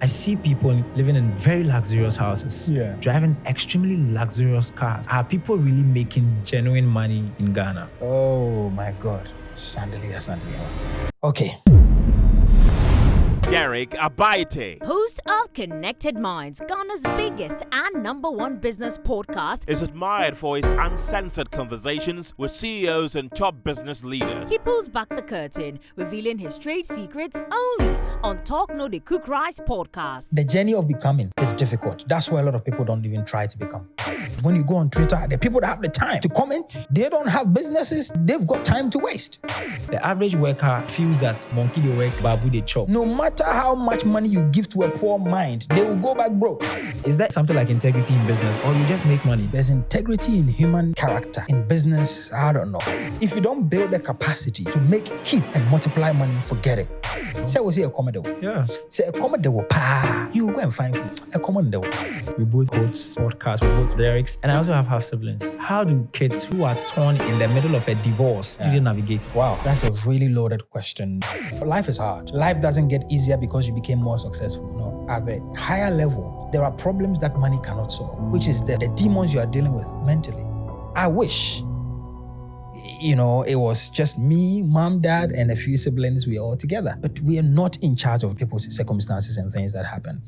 I see people living in very luxurious houses, driving extremely luxurious cars. Are people really making genuine money in Ghana? Oh my God. Sandalia. Okay. Derrick Abaitey, host of Konnected Minds, Ghana's biggest and #1 business podcast, is admired for his uncensored conversations with CEOs and top business leaders. He pulls back the curtain, revealing his trade secrets only on Talk No the Cook Rice podcast. The journey of becoming is difficult. That's why a lot of people don't even try to become. When you go on Twitter, the people that have the time to comment, they don't have businesses, they've got time to waste. The average worker feels that monkey they work, babu they chop. No matter how much money you give to a poor mind, they will go back broke. Is that something like integrity in business, or you just make money? There's integrity in human character. In business, I don't know. If you don't build the capacity to make, keep, and multiply money, forget it. Say we say a commodore. Yeah. Say a commodore, you go and find food. A commodore. We both host podcasts, we both Derricks, and I also have half siblings. How do kids who are torn in the middle of a divorce really navigate? Wow, that's a really loaded question. Life is hard. Life doesn't get easier because you became more successful. No, at a higher level, there are problems that money cannot solve, which is the demons you are dealing with mentally. I wish, it was just me, mom, dad, and a few siblings. We are all together. But we are not in charge of people's circumstances and things that happen.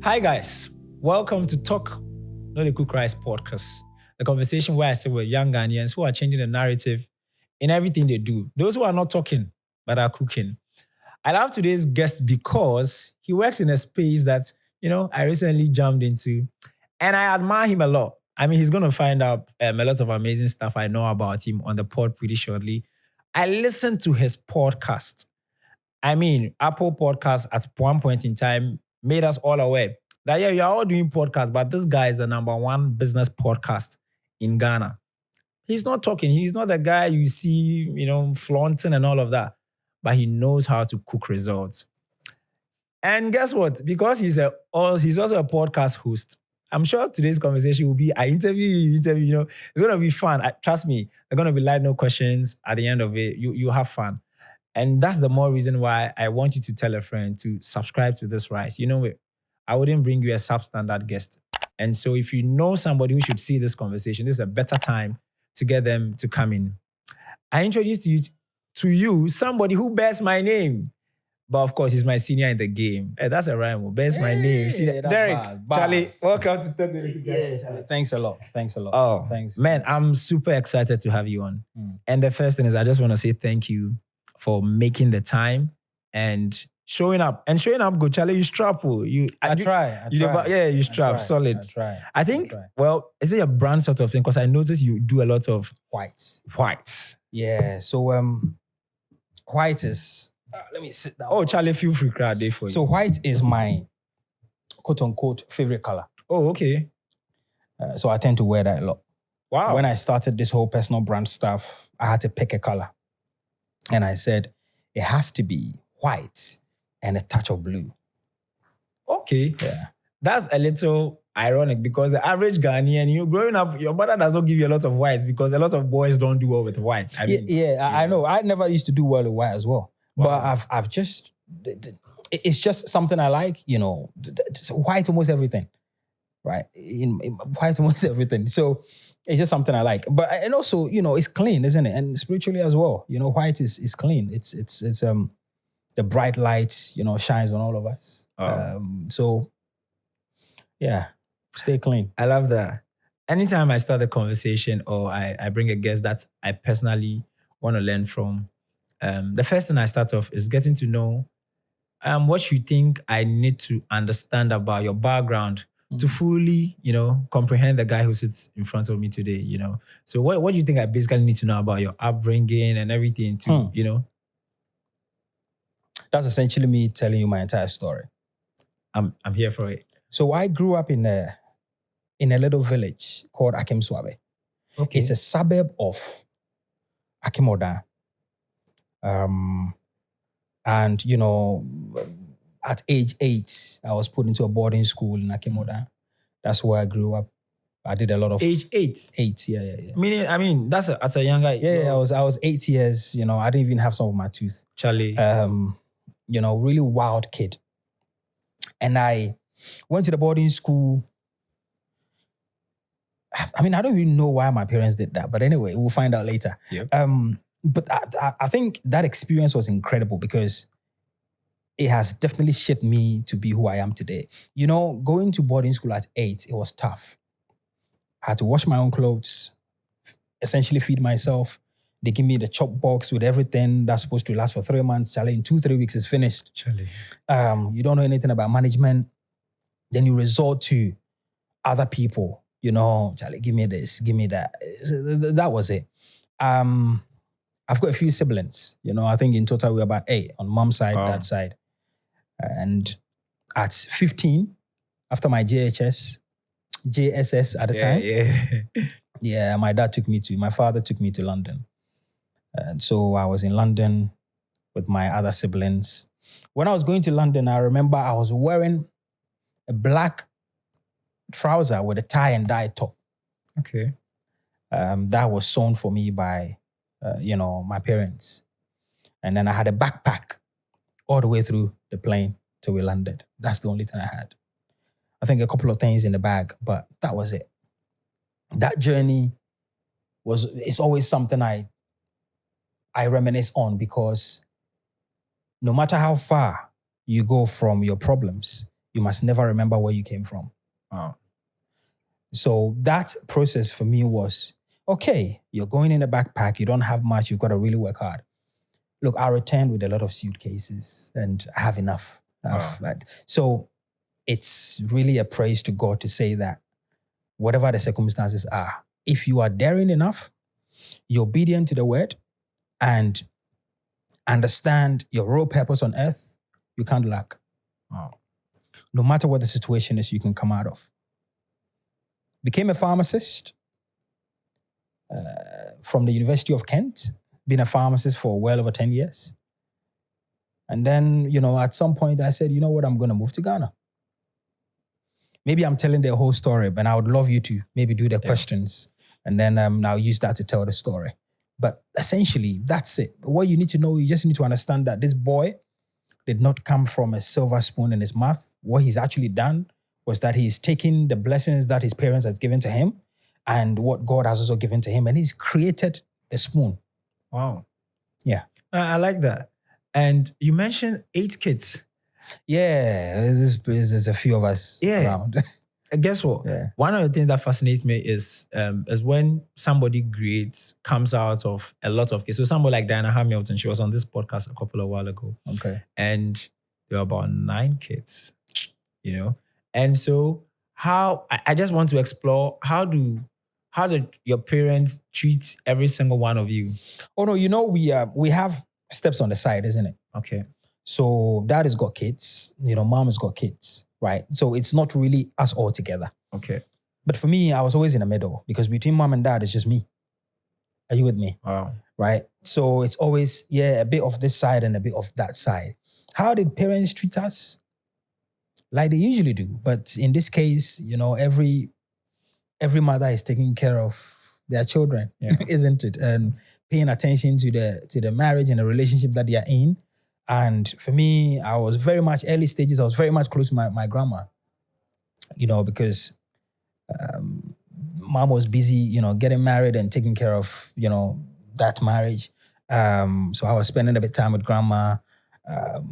Hi guys, welcome to Talk No the Cook Rice podcast, the conversation where I sit with young Ghanaians who are changing the narrative in everything they do. Those who are not talking, but are cooking. I love today's guest because he works in a space that, I recently jumped into, and I admire him a lot. I mean, he's going to find out a lot of amazing stuff I know about him on the pod pretty shortly. I listened to his podcast. I mean, Apple Podcasts at one point in time made us all aware that, you're all doing podcasts, but this guy is the #1 business podcast in Ghana. He's not talking. He's not the guy you see, flaunting and all of that, but he knows how to cook results. And guess what? Because he's also a podcast host, I'm sure today's conversation will be, I interview you, it's going to be fun. Trust me, they're going to be light, no questions at the end of it. You have fun. And that's the more reason why I want you to tell a friend to subscribe to this Rice. I wouldn't bring you a substandard guest. And so if you know somebody who should see this conversation, this is a better time to get them to come in. I introduced to you somebody who bears my name. But of course, he's my senior in the game. Hey, that's a rhyme. Bears my name. Derrick, Charlie, welcome to Talk No the Cook Rice. Thanks a lot. Oh, thanks. Man, I'm super excited to have you on. And the first thing is I just want to say thank you for making the time and showing up. And showing up good. Charlie, you strap. I try. You strap. Solid. I think, well, is it a brand sort of thing? Because I noticed you do a lot of whites. Yeah. So white is... let me sit down. Oh, Charlie, feel free crowd day for you. So white is my quote-unquote favorite color. Oh, okay. So I tend to wear that a lot. Wow. When I started this whole personal brand stuff, I had to pick a color. And I said, it has to be white and a touch of blue. Okay. Yeah. That's a little ironic because the average Ghanaian, growing up, your mother does not give you a lot of whites because a lot of boys don't do well with white. I know. I never used to do well with white as well. Wow. But I've just, it's just something I like, white almost everything, right? In white almost everything. So it's just something I like. But, and also, it's clean, isn't it? And spiritually as well, white is clean. It's the bright light, shines on all of us. Oh. So yeah, stay clean. I love that. Anytime I start a conversation or I bring a guest that I personally want to learn from, the first thing I start off is getting to know what you think I need to understand about your background to fully, comprehend the guy who sits in front of me today, So what do you think I basically need to know about your upbringing and everything to, That's essentially me telling you my entire story. I'm here for it. So I grew up in a little village called Akimswabe. Okay. It's a suburb of Akimoda. And, at age 8, I was put into a boarding school in Akimoda. That's where I grew up. I did a lot of... Age 8? 8, yeah. Meaning, that's as a young guy. Yeah, I was 8 years, I didn't even have some of my tooth. Charlie. really wild kid. And I went to the boarding school. I mean, I don't even know why my parents did that, but anyway, we'll find out later. Yep. But I think that experience was incredible because it has definitely shaped me to be who I am today. Going to boarding school at 8, it was tough. I had to wash my own clothes, essentially feed myself. They give me the chop box with everything that's supposed to last for 3 months. Charlie, in 2-3 weeks, it's finished. Charlie. You don't know anything about management. Then you resort to other people. Charlie, give me this, give me that. That was it. I've got a few siblings. I think in total we're about 8 on mom's side, dad's side. And at 15, after my JSS at the time, my father took me to London. And so I was in London with my other siblings. When I was going to London, I remember I was wearing a black trouser with a tie and dye top. Okay. That was sewn for me by, my parents. And then I had a backpack all the way through the plane till we landed. That's the only thing I had. I think a couple of things in the bag, but that was it. That journey it's always something I reminisce on because no matter how far you go from your problems, you must never remember where you came from. Wow. So that process for me was, okay, you're going in a backpack, you don't have much, you've got to really work hard. Look, I returned with a lot of suitcases and I have enough. So it's really a praise to God to say that whatever the circumstances are, if you are daring enough, you're obedient to the word and understand your real purpose on earth, you can't lack. Wow. No matter what the situation is, you can come out of. Became a pharmacist from the University of Kent. Been a pharmacist for well over 10 years. And then, at some point I said, you know what, I'm going to move to Ghana. Maybe I'm telling the whole story, but I would love you to maybe do the questions. And then I'll use that to tell the story. But essentially, that's it. What you need to know, you just need to understand that this boy did not come from a silver spoon in his mouth. What he's actually done was that he's taken the blessings that his parents has given to him and what God has also given to him, and he's created the spoon. Wow. Yeah. I like that. And you mentioned 8 kids. Yeah, there's a few of us around. And guess what? Yeah. One of the things that fascinates me is when somebody great comes out of a lot of kids. So somebody like Diana Hamilton, she was on this podcast a couple of while ago. Okay. And there were about 9 kids, And so I just want to explore how did your parents treat every single one of you? Oh no, we have steps on the side, isn't it? Okay. So dad has got kids, mom has got kids, right? So it's not really us all together. Okay. But for me, I was always in the middle because between mom and dad, it's just me. Are you with me? Wow. Right? So it's always, a bit of this side and a bit of that side. How did parents treat us? Like they usually do. But in this case, every mother is taking care of their children, isn't it? And paying attention to the marriage and the relationship that they are in. And for me, I was very much early stages. I was very much close to my grandma, because mom was busy, getting married and taking care of, that marriage. So I was spending a bit of time with grandma.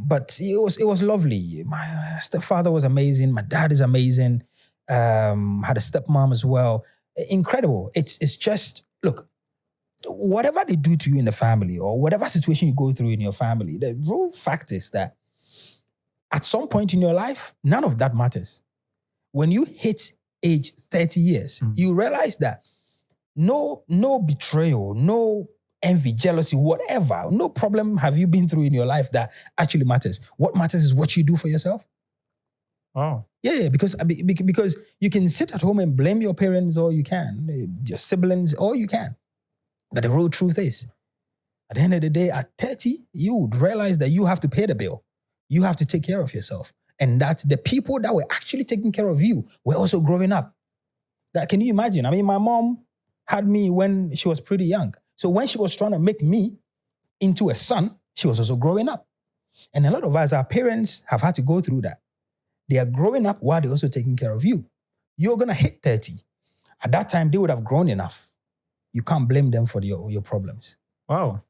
But it was lovely. My stepfather was amazing. My dad is amazing. Had a stepmom as well. Incredible. It's just, look, whatever they do to you in the family or whatever situation you go through in your family, the real fact is that at some point in your life, none of that matters. When you hit age 30 years, you realize that no betrayal, no envy, jealousy, whatever, no problem have you been through in your life that actually matters. What matters is what you do for yourself. Oh. Yeah, because you can sit at home and blame your parents all you can, your siblings all you can. But the real truth is, at the end of the day, at 30, you would realize that you have to pay the bill. You have to take care of yourself. And that the people that were actually taking care of you were also growing up. That, can you imagine? I mean, my mom had me when she was pretty young. So when she was trying to make me into a son, she was also growing up. And a lot of us, our parents have had to go through that. They are growing up while they're also taking care of you. You're going to hit 30. At that time, they would have grown enough. You can't blame them for your problems. Wow.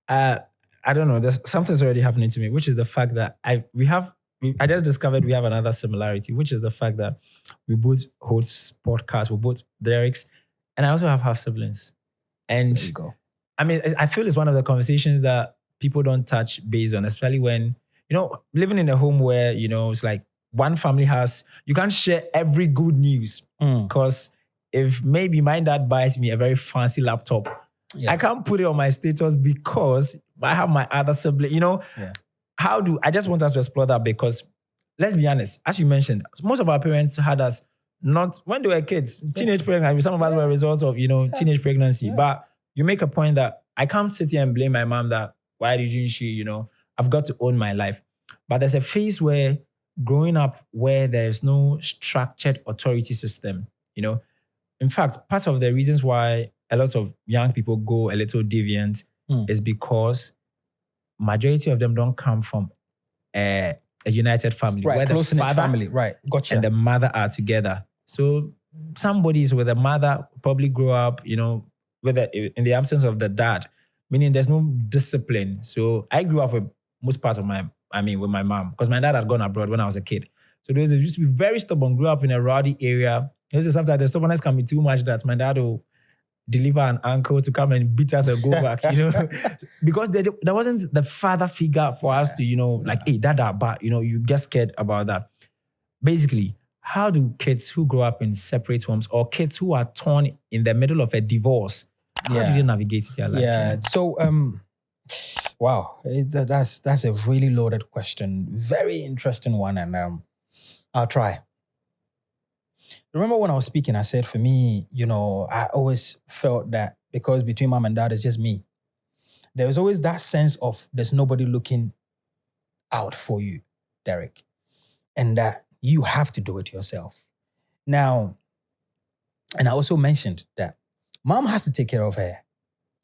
I don't know. There's something's already happening to me, which is the fact that I just discovered we have another similarity, which is the fact that we both host podcasts, we're both Derricks, and I also have half siblings. And There you go. I mean, I feel it's one of the conversations that people don't touch base on, especially when, living in a home where, it's like one family you can't share every good news because if maybe my dad buys me a very fancy laptop, I can't put it on my status because I have my other sibling, Yeah. I just want us to explore that because let's be honest, as you mentioned, most of our parents had us not when they were kids, teenage pregnancy. Some of us were results of, teenage pregnancy. Yeah. But you make a point that I can't sit here and blame my mom that why didn't she, I've got to own my life. But there's a phase where growing up where there's no structured authority system, In fact, part of the reasons why a lot of young people go a little deviant is because majority of them don't come from a united family. Right, where the close-knit father family. Right, gotcha. and the mother are together. So somebody's with a mother probably grow up, in the absence of the dad, meaning there's no discipline. So I grew up with most parts of with my mom, because my dad had gone abroad when I was a kid. So those used to be very stubborn, grew up in a rowdy area. Sometimes the stubbornness can be too much that my dad will deliver an uncle to come and beat us and go back, because there wasn't the father figure for us to, like, hey, dada, but, you get scared about that. Basically, how do kids who grow up in separate homes or kids who are torn in the middle of a divorce, how do they navigate their life? Yeah. So, wow, that's a really loaded question. Very interesting one. And I'll try. Remember when I was speaking, I said for me, I always felt that because between mom and dad, it's just me. There was always that sense of there's nobody looking out for you, Derrick. And that you have to do it yourself. Now, and I also mentioned that mom has to take care of her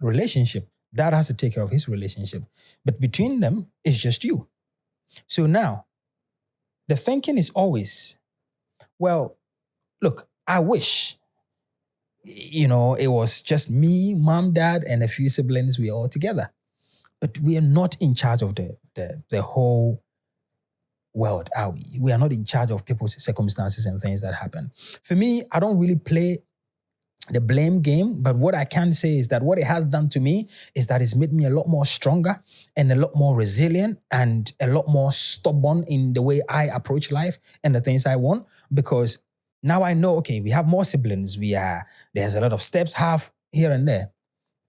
relationship. Dad has to take care of his relationship. But between them, it's just you. So now, the thinking is always, well, look, I wish, it was just me, mom, dad, and a few siblings. We are all together. But we are not in charge of the whole world, are we? We are not in charge of people's circumstances and things that happen. For me, I don't really play the blame game, but what I can say is that what it has done to me is that it's made me a lot more stronger and a lot more resilient and a lot more stubborn in the way I approach life and the things I want, because now I know, okay, we have more siblings. There's a lot of steps, half here and there.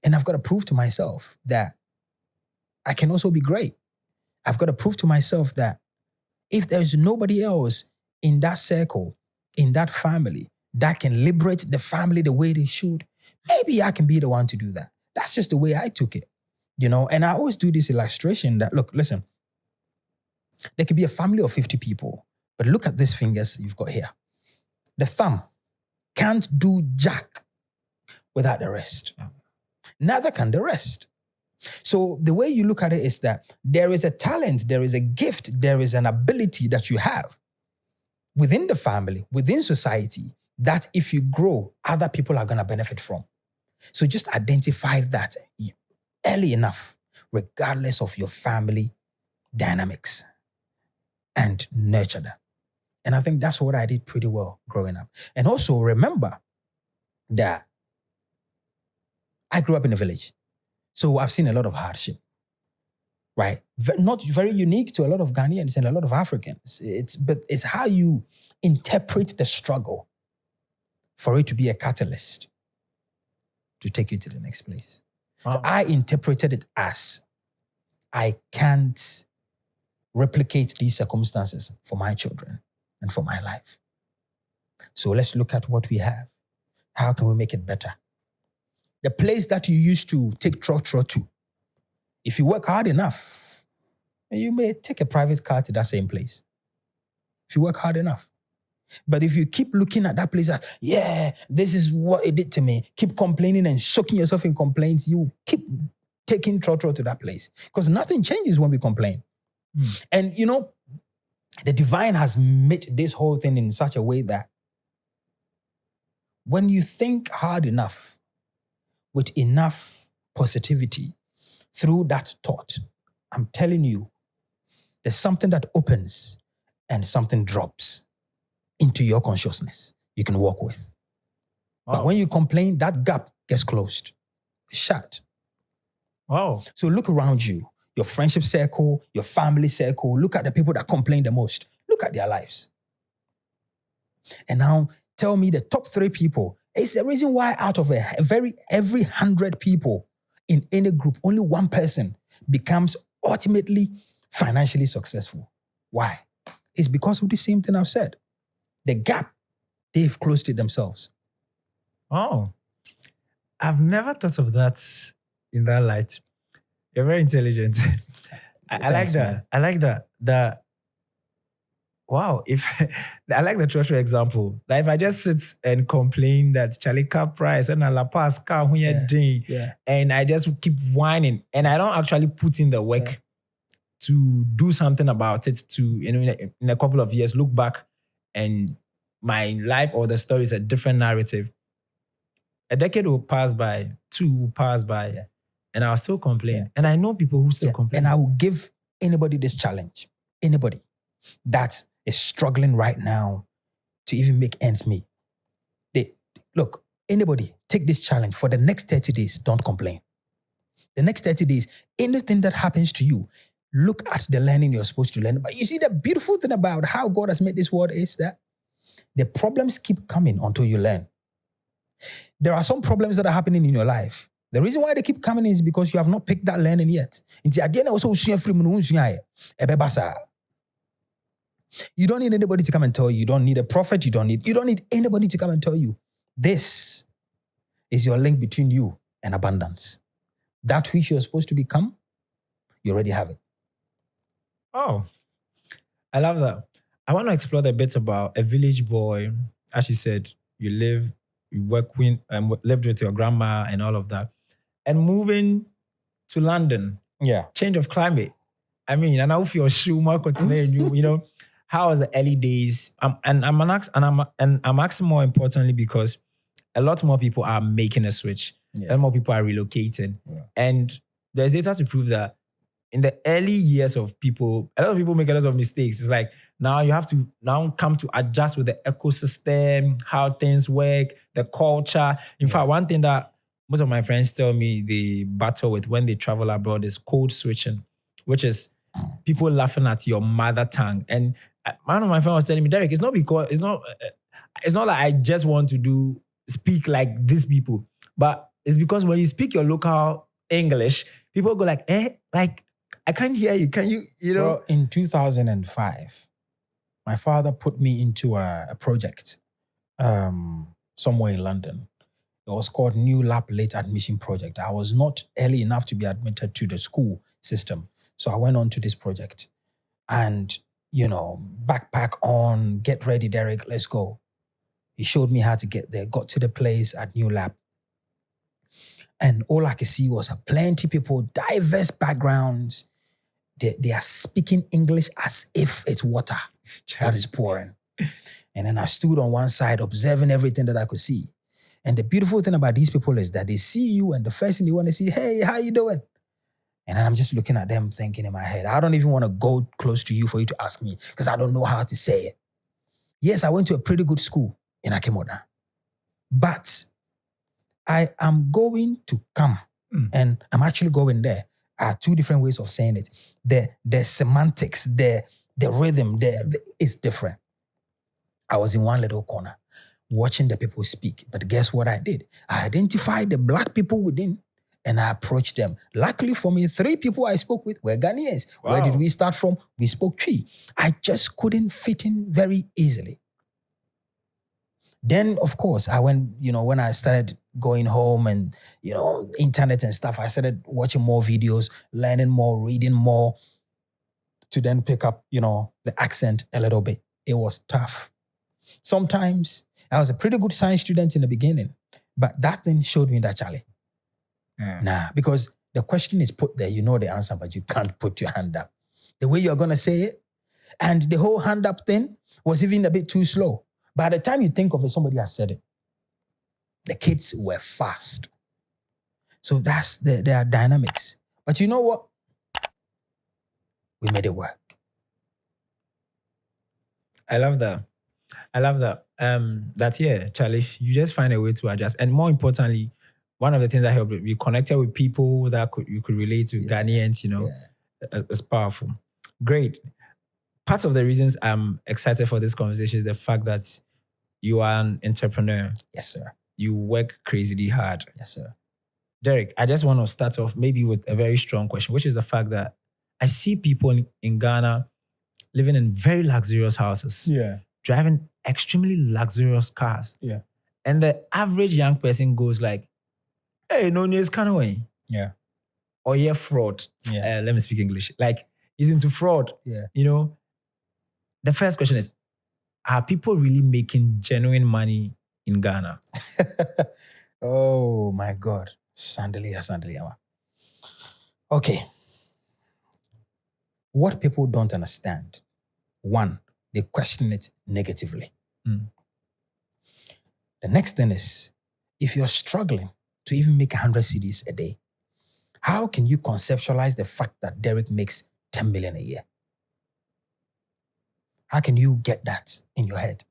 And I've got to prove to myself that I can also be great. I've got to prove to myself that if there's nobody else in that circle, in that family, that can liberate the family the way they should, maybe I can be the one to do that. That's just the way I took it, And I always do this illustration that, look, listen, there could be a family of 50 people, but look at these fingers you've got here. The thumb can't do jack without the rest. Neither can the rest. So the way you look at it is that there is a talent, there is a gift, there is an ability that you have within the family, within society, that if you grow, other people are going to benefit from. So just identify that early enough, regardless of your family dynamics, and nurture that. And I think that's what I did pretty well growing up. And also remember that I grew up in a village. So I've seen a lot of hardship, right? Not very unique to a lot of Ghanaians and a lot of Africans. But it's how you interpret the struggle for it to be a catalyst to take you to the next place. Wow. So I interpreted it as I can't replicate these circumstances for my children and for my life. So let's look at what we have. How can we make it better? The place that you used to take trotro to, if you work hard enough, you may take a private car to that same place. If you work hard enough. But if you keep looking at that place as, this is what it did to me, keep complaining and soaking yourself in complaints, you keep taking trotro to that place. Because nothing changes when we complain. And the divine has made this whole thing in such a way that when you think hard enough, with enough positivity through that thought, I'm telling you, there's something that opens and something drops into your consciousness you can work with. But when you complain, that gap gets closed. It's shut. Wow. So look around you, your friendship circle, your family circle. Look at the people that complain the most. Look at their lives. And now tell me the top 3 people. It's the reason why out of every 100 people in any group, only one person becomes ultimately financially successful. Why? It's because of the same thing I've said. The gap, they've closed it themselves. Oh, I've never thought of that in that light. You're very intelligent. I like that. Man. I like that. Wow, I like the treasury example. Like if I just sit and complain that Charlie car price and La Paz car when you're doing, and I just keep whining, and I don't actually put in the work to do something about it. To in a couple of years look back, and my life or the story is a different narrative. A decade will pass by, 2 will pass by, and I'll still complain. And I know people who still complain. And I will give anybody this challenge. Anybody that is struggling right now to even make ends meet. Look, anybody, take this challenge. For the next 30 days, don't complain. The next 30 days, anything that happens to you, look at the learning you're supposed to learn. But you see, the beautiful thing about how God has made this world is that the problems keep coming until you learn. There are some problems that are happening in your life. The reason why they keep coming is because you have not picked that learning yet. You don't need anybody to come and tell you. You don't need a prophet. You don't need anybody to come and tell you. This is your link between you and abundance. That which you're supposed to become, you already have it. Oh, I love that. I want to explore a bit about a village boy. As you said, you lived with your grandma and all of that. And moving to London. Yeah. Change of climate. I mean, and I feel your shoe market, how was the early days? I'm asking more importantly because a lot more people are making a switch. A lot more people are relocating. Yeah. And there's data to prove that in the early years of people, a lot of people make a lot of mistakes. It's like now you have to come to adjust with the ecosystem, how things work, the culture. In fact, one thing that most of my friends tell me they battle with when they travel abroad is code switching, which is people laughing at your mother tongue. And one of my friends was telling me, Derrick, it's not like I just want to speak like these people, but it's because when you speak your local English, people go like, like I can't hear you. Can you, Well, in 2005, my father put me into a project somewhere in London. It was called New Lab Late Admission Project. I was not early enough to be admitted to the school system. So I went on to this project and, backpack on, get ready, Derrick, let's go. He showed me how to get there, got to the place at New Lab. And all I could see was plenty people, diverse backgrounds. They are speaking English as if it's water that is pouring. And then I stood on one side observing everything that I could see. And the beautiful thing about these people is that they see you and the first thing they want to see, hey, how you doing? And I'm just looking at them thinking in my head, I don't even want to go close to you for you to ask me because I don't know how to say it. Yes, I went to a pretty good school in Akemoda, but I am going to come and I'm actually going there. Are 2 different ways of saying it. The semantics, the rhythm, is different. I was in one little corner watching the people speak, but guess what I did? I identified the black people within and I approached them. Luckily for me, 3 people I spoke with were Ghanaians. Wow. Where did we start from? We spoke Twi. I just couldn't fit in very easily. Then, of course, I went, when I started going home and, internet and stuff, I started watching more videos, learning more, reading more to then pick up, the accent a little bit. It was tough. Sometimes I was a pretty good science student in the beginning, but that thing showed me that, Charlie. Nah, because the question is put there, you know the answer, but you can't put your hand up. the way you're going to say it. And the whole hand up thing was even a bit too slow. By the time you think of it, somebody has said it. The kids were fast. So that's there are dynamics. But you know what? We made it work. I love that. That's Charlie, you just find a way to adjust. And more importantly, one of the things that helped, we connected with people that you could relate to, Ghanaians, It's powerful. Great. Part of the reasons I'm excited for this conversation is the fact that you are an entrepreneur. Yes, sir. You work crazily hard. Yes, sir. Derrick, I just want to start off maybe with a very strong question, which is the fact that I see people in Ghana living in very luxurious houses. Yeah. Driving extremely luxurious cars. Yeah. And the average young person goes like, hey, no news kind of way. Yeah. Or yeah, fraud. Yeah. Let me speak English. Like, he's into fraud. Yeah. The first question is, are people really making genuine money in Ghana? Oh my God. Sandalia. Okay. What people don't understand, one, they question it negatively. Mm. The next thing is, if you're struggling to even make 100 cedis a day, how can you conceptualize the fact that Derrick makes 10 million a year? How can you get that in your head?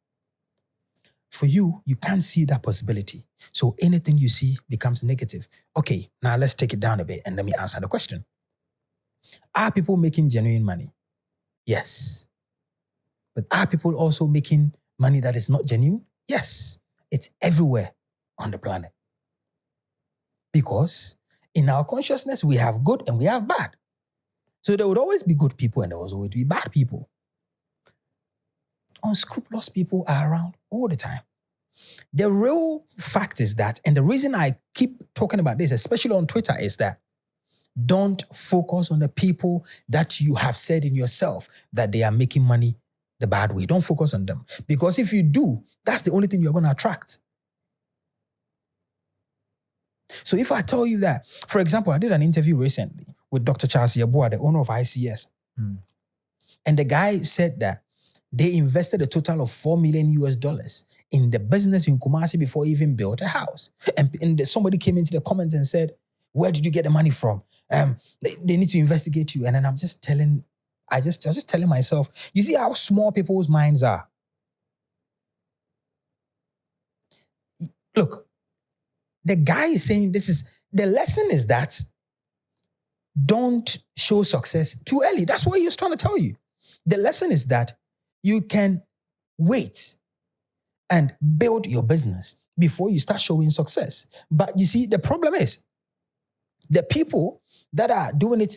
For you, you can't see that possibility. So anything you see becomes negative. Okay, now let's take it down a bit and let me answer the question. Are people making genuine money? Yes. But are people also making money that is not genuine? Yes. It's everywhere on the planet. Because in our consciousness, we have good and we have bad. So there would always be good people and there will always be bad people. Unscrupulous people are around all the time. The real fact is that, and the reason I keep talking about this, especially on Twitter, is that don't focus on the people that you have said in yourself that they are making money the bad way. Don't focus on them. Because if you do, that's the only thing you're going to attract. So if I tell you that, for example, I did an interview recently with Dr. Charles Yeboah, the owner of ICS. Mm. And the guy said that they invested a total of $4 million in the business in Kumasi before he even built a house. And somebody came into the comments and said, where did you get the money from? They need to investigate you. And then I was just telling myself, you see how small people's minds are. Look, the guy is saying the lesson is that don't show success too early. That's what he was trying to tell you. The lesson is that you can wait and build your business before you start showing success. But you see, the problem is the people that are doing it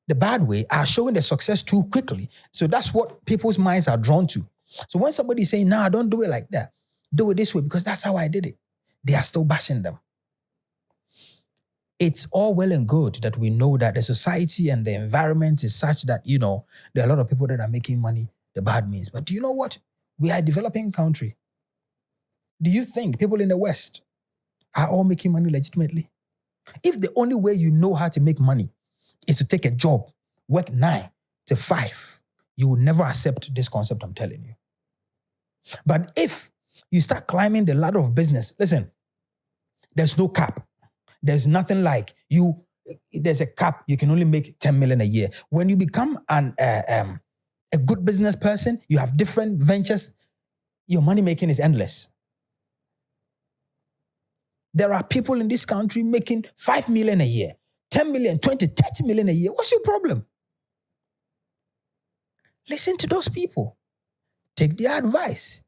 the bad way are showing the success too quickly. So that's what people's minds are drawn to. So when somebody's saying, nah, don't do it like that, do it this way because that's how I did it, they are still bashing them. It's all well and good that we know that the society and the environment is such that, there are a lot of people that are making money the bad means. But do you know what? We are a developing country. Do you think people in the West are all making money legitimately? If the only way you know how to make money is to take a job, work 9 to 5, you will never accept this concept I'm telling you. But if you start climbing the ladder of business, listen, there's no cap. There's nothing like there's a cap, you can only make 10 million a year. When you become a good business person, you have different ventures, your money making is endless. There are people in this country making 5 million a year, 10 million, 20, 30 million a year. What's your problem? Listen to those people. Take their advice.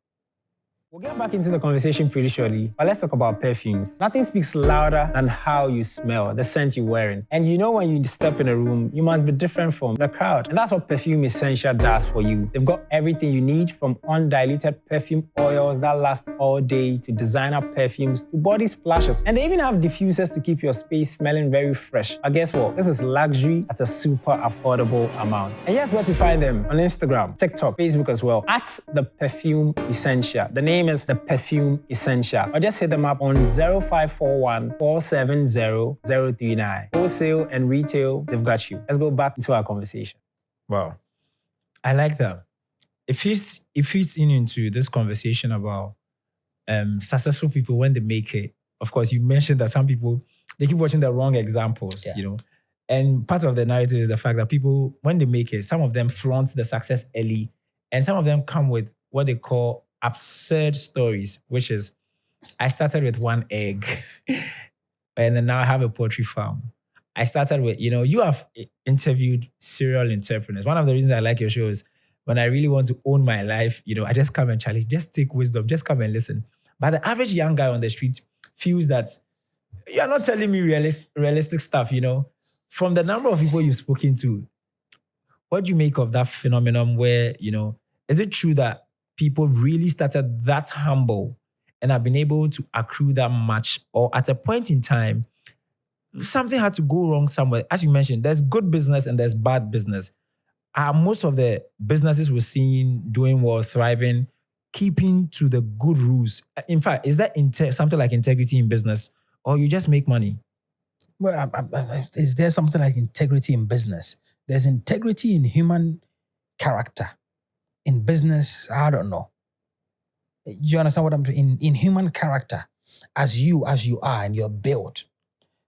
We'll get back into the conversation pretty shortly, but let's talk about perfumes. Nothing speaks louder than how you smell, the scent you're wearing. And when you step in a room, you must be different from the crowd. And that's what Perfume Essential does for you. They've got everything you need, from undiluted perfume oils that last all day to designer perfumes to body splashes. And they even have diffusers to keep your space smelling very fresh. But guess what? This is luxury at a super affordable amount. And here's where to find them: on Instagram, TikTok, Facebook as well, at the Perfume Essential. The name is the Perfume Essential. Or just hit them up on 0541 470 039. Wholesale and retail, they've got you. Let's go back into our conversation. Wow. I like that. It fits into this conversation about successful people when they make it. Of course, you mentioned that some people they keep watching the wrong examples, Yeah. And part of the narrative is the fact that people, when they make it, some of them flaunt the success early, and some of them come with what they call absurd stories, which is, I started with one egg, and then now I have a poultry farm. I started with, you have interviewed serial entrepreneurs. One of the reasons I like your show is when I really want to own my life, I just come and challenge, just take wisdom, just come and listen. But the average young guy on the street feels that you're not telling me realistic stuff, From the number of people you've spoken to, what do you make of that phenomenon where, is it true that people really started that humble and have been able to accrue that much, or at a point in time, something had to go wrong somewhere? As you mentioned, there's good business and there's bad business. Are most of the businesses we're seeing doing well, thriving, keeping to the good rules? In fact, is that something like integrity in business, or you just make money? Well, is there something like integrity in business? There's integrity in human character. In business, I don't know. Do you understand what I'm doing? In human character, as you are and you're built.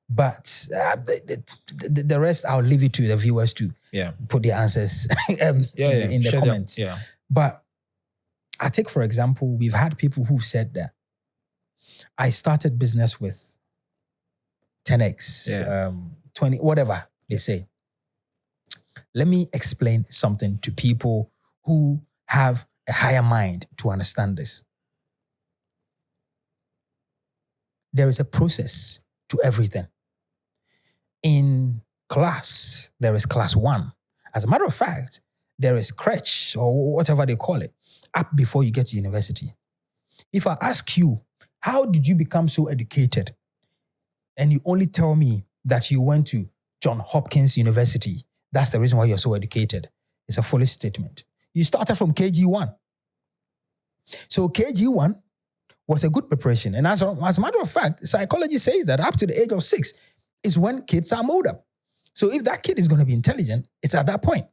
But the rest, I'll leave it to the viewers to put their answers in the comments. Yeah. But I take, for example, we've had people who've said that I started business with 10x, 20, whatever they say. Let me explain something to people who have a higher mind to understand this. There is a process to everything. In class, there is class 1. As a matter of fact, there is crèche or whatever they call it, up before you get to university. If I ask you, how did you become so educated? And you only tell me that you went to Johns Hopkins University, that's the reason why you're so educated. It's a foolish statement. You started from KG1. So KG1 was a good preparation. And as a matter of fact, psychology says that up to the age of 6 is when kids are molded up. So if that kid is going to be intelligent, it's at that point.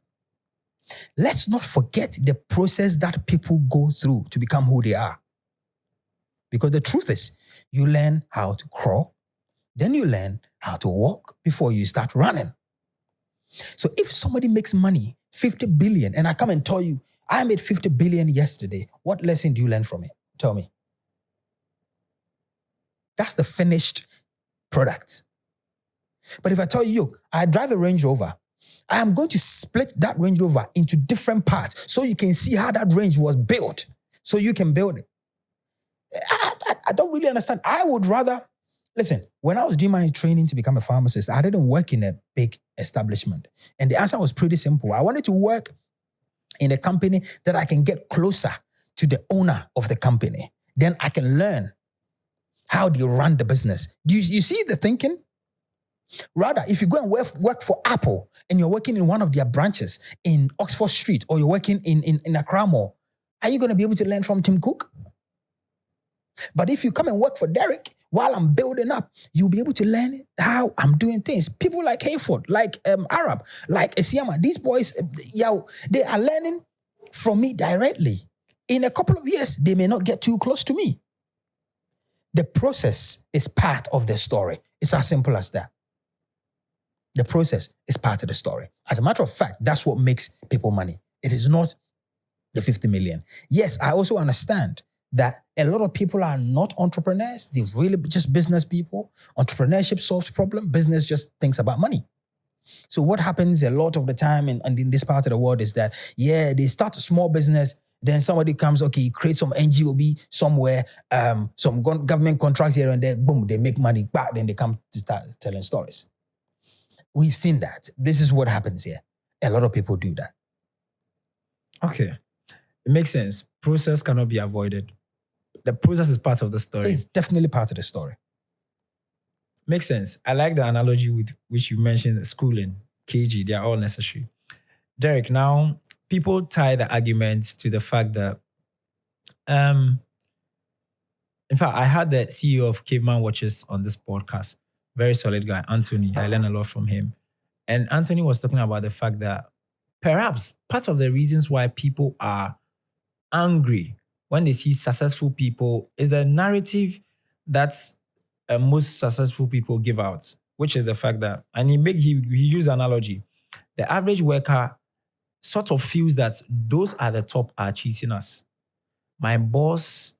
Let's not forget the process that people go through to become who they are. Because the truth is, you learn how to crawl, then you learn how to walk before you start running. So if somebody makes money, 50 billion, and I come and tell you, I made 50 billion yesterday, what lesson do you learn from it? Tell me. That's the finished product. But if I tell you, look, I drive a Range Rover, I am going to split that Range Rover into different parts so you can see how that range was built, so you can build it. I don't really understand. I would rather, listen, when I was doing my training to become a pharmacist, I didn't work in a big establishment. And the answer was pretty simple. I wanted to work in a company that I can get closer to the owner of the company. Then I can learn how they run the business. Do you see the thinking? Rather, if you go and work for Apple and you're working in one of their branches in Oxford Street, or you're working in Accra Mall, are you going to be able to learn from Tim Cook? But if you come and work for Derrick while I'm building up, you'll be able to learn how I'm doing things. People like Hayford, like Arab, like Esiama, these boys, they are learning from me directly. In a couple of years, they may not get too close to me. The process is part of the story. It's as simple as that. The process is part of the story. As a matter of fact, that's what makes people money. It is not the 50 million. Yes, I also understand that a lot of people are not entrepreneurs. They're really just business people. Entrepreneurship solves problem. Business just thinks about money. So what happens a lot of the time in this part of the world is that, they start a small business, then somebody comes, create some NGOB somewhere, some government contracts here and there, boom, they make money back, then they come to start telling stories. We've seen that. This is what happens here. A lot of people do that. Okay. It makes sense. Process cannot be avoided. The process is part of the story. It's definitely part of the story. Makes sense. I like the analogy with which you mentioned schooling, KG, they are all necessary. Derrick, now people tie the argument to the fact that, in fact, I had the CEO of Caveman Watches on this podcast. Very solid guy, Anthony. I learned a lot from him. And Anthony was talking about the fact that perhaps part of the reasons why people are angry when they see successful people is the narrative that most successful people give out, which is the fact that, and he used analogy, the average worker sort of feels that those at the top are cheating us. My boss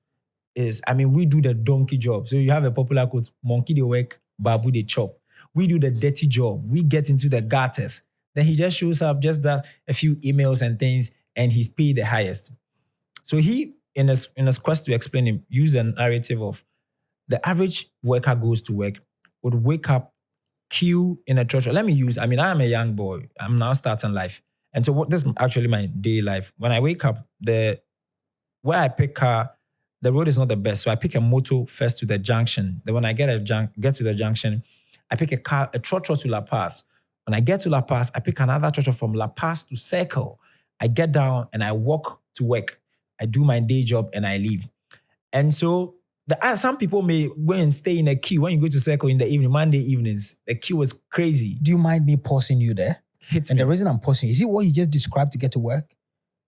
is, we do the donkey job. So you have a popular quote, monkey they work, babu they chop. We do the dirty job. We get into the gutters. Then he just shows up, just does a few emails and things, and he's paid the highest. So he, in his quest to explain him, used a narrative of the average worker goes to work, would wake up, queue in a church. Let me use, I am a young boy. I'm now starting life. And so this is actually my day life. When I wake up, where I pick car, the road is not the best. So I pick a motor first to the junction. Then when I get to the junction, I pick a trotro to La Paz. When I get to La Paz, I pick another trotro from La Paz to Circle. I get down and I walk to work. I do my day job and I leave. And so some people may go and stay in a queue. When you go to Circle in the evening, Monday evenings, the queue was crazy. Do you mind me pausing you there? Hits and me. the reason I'm pausing, is it what you just described to get to work?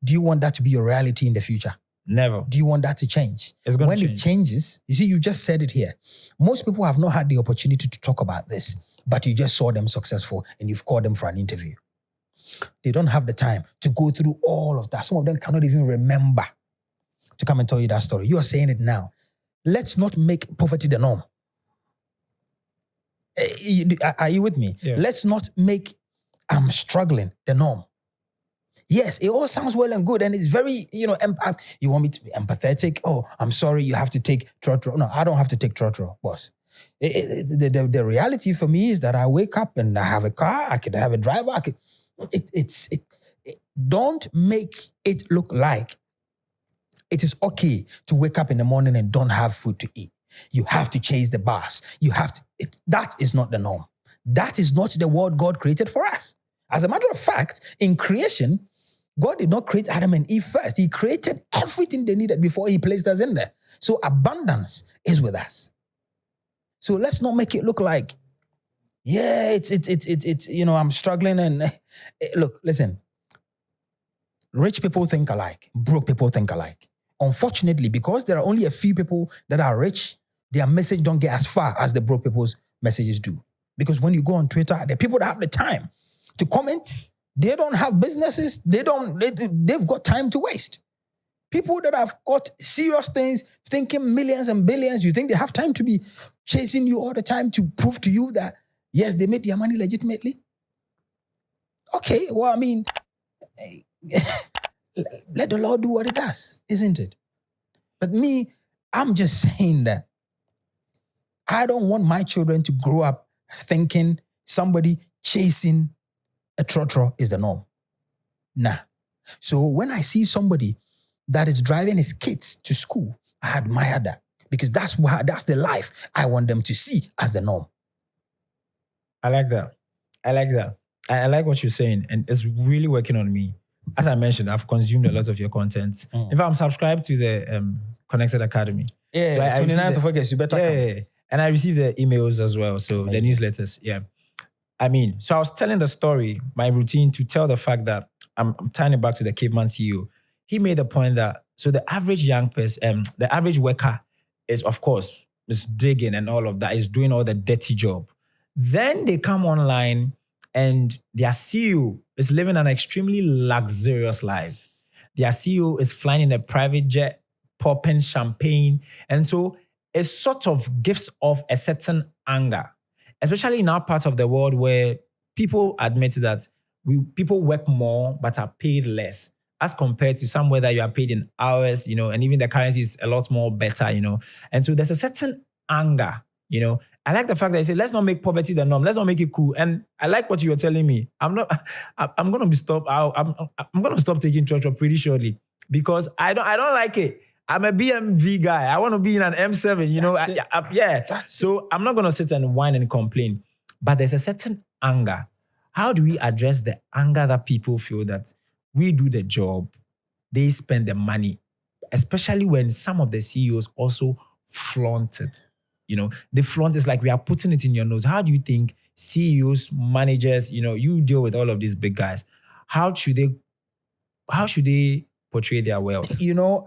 Do you want that to be your reality in the future? Never. Do you want that to change? It's going to change. When it changes, you see, you just said it here. Most people have not had the opportunity to talk about this, but you just saw them successful and you've called them for an interview. They don't have the time to go through all of that. Some of them cannot even remember to come and tell you that story. You are saying it now. Let's not make poverty the norm. Are you with me? Yeah. Let's not make I'm struggling the norm. Yes, it all sounds well and good, and it's very, you want me to be empathetic. Oh, I'm sorry, you have to take trotro. No, I don't have to take trotro, boss. The reality for me is that I wake up and I have a car, I could have a driver. Don't make it look like it is okay to wake up in the morning and don't have food to eat. You have to chase the bus. That is not the norm. That is not the world God created for us. As a matter of fact, in creation, God did not create Adam and Eve first. He created everything they needed before he placed us in there. So abundance is with us. So let's not make it look like, I'm struggling and look, listen. Rich people think alike. Broke people think alike. Unfortunately, because there are only a few people that are rich, their message don't get as far as the broke people's messages do. Because when you go on Twitter, the people that have the time to comment, they don't have businesses. They've got time to waste. People that have got serious things, thinking millions and billions, you think they have time to be chasing you all the time to prove to you that, yes, they made their money legitimately? Okay, well, let the Lord do what it does, isn't it? But me, I'm just saying that I don't want my children to grow up thinking somebody chasing a trotro is the norm. Nah. So when I see somebody that is driving his kids to school, I admire that because that's the life I want them to see as the norm. I like that. I like what you're saying, and it's really working on me. As I mentioned, I've consumed a lot of your content. In fact, I'm subscribed to the Konnected Academy. Yeah, so 29th of August, you better come. Yeah. And I receive the emails as well, so the newsletters, yeah. So I was telling the story, my routine, to tell the fact that I'm tying it back to the caveman CEO. He made the point that, so the average young person, the average worker is, of course, is digging and all of that, is doing all the dirty job. Then they come online and their CEO is living an extremely luxurious life. Their CEO is flying in a private jet, popping champagne. And so it sort of gives off a certain anger, especially in our part of the world where people admit that people work more but are paid less as compared to somewhere that you are paid in hours, and even the currency is a lot more better, And so there's a certain anger, I like the fact that you say, let's not make poverty the norm. Let's not make it cool. And I like what you were telling me. I'm going to stop taking trotro pretty shortly because I don't like it. I'm a BMV guy. I want to be in an M7, So I'm not going to sit and whine and complain. But there's a certain anger. How do we address the anger that people feel that we do the job, they spend the money, especially when some of the CEOs also flaunt it? The flaunt is like we are putting it in your nose. How do you think CEOs, managers, you deal with all of these big guys? how should they portray their wealth? You know,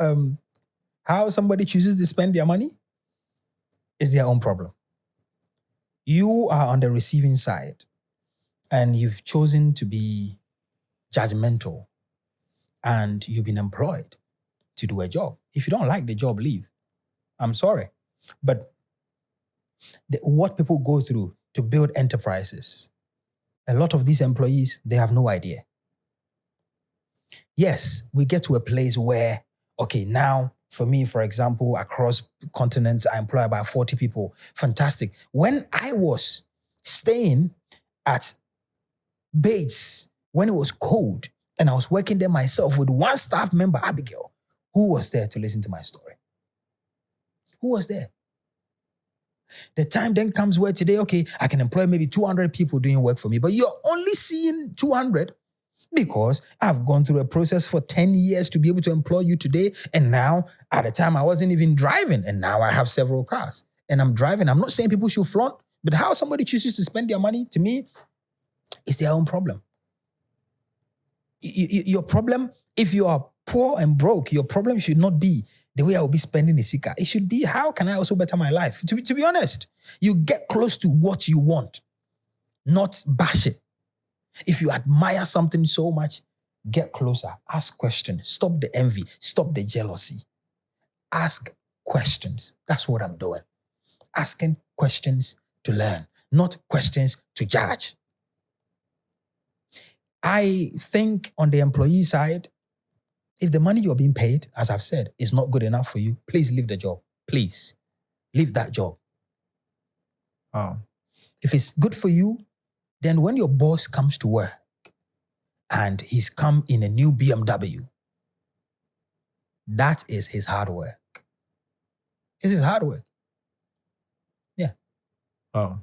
how somebody chooses to spend their money is their own problem. You are on the receiving side and you've chosen to be judgmental and you've been employed to do a job. If you don't like the job, leave. I'm sorry. But what people go through to build enterprises, a lot of these employees, they have no idea. Yes, we get to a place where, okay, now for me, for example, across continents, I employ about 40 people. Fantastic. When I was staying at Bates, when it was cold, and I was working there myself with one staff member, Abigail, who was there to listen to my story? Who was there? The time then comes where today, okay, I can employ maybe 200 people doing work for me, but you're only seeing 200 because I've gone through a process for 10 years to be able to employ you today. And now, at the time, I wasn't even driving. And now I have several cars and I'm driving. I'm not saying people should flaunt, but how somebody chooses to spend their money, to me, is their own problem. Your problem, if you are poor and broke, your problem should not be the way I will be spending the sika. It should be, how can I also better my life? To be honest, you get close to what you want, not bash it. If you admire something so much, get closer, ask questions, stop the envy, stop the jealousy. Ask questions. That's what I'm doing. Asking questions to learn, not questions to judge. I think on the employee side, if the money you're being paid, as I've said, is not good enough for you, please leave the job. Please leave that job. Oh. If it's good for you, then when your boss comes to work and he's come in a new BMW, that is his hard work. It's his hard work. Yeah. Oh.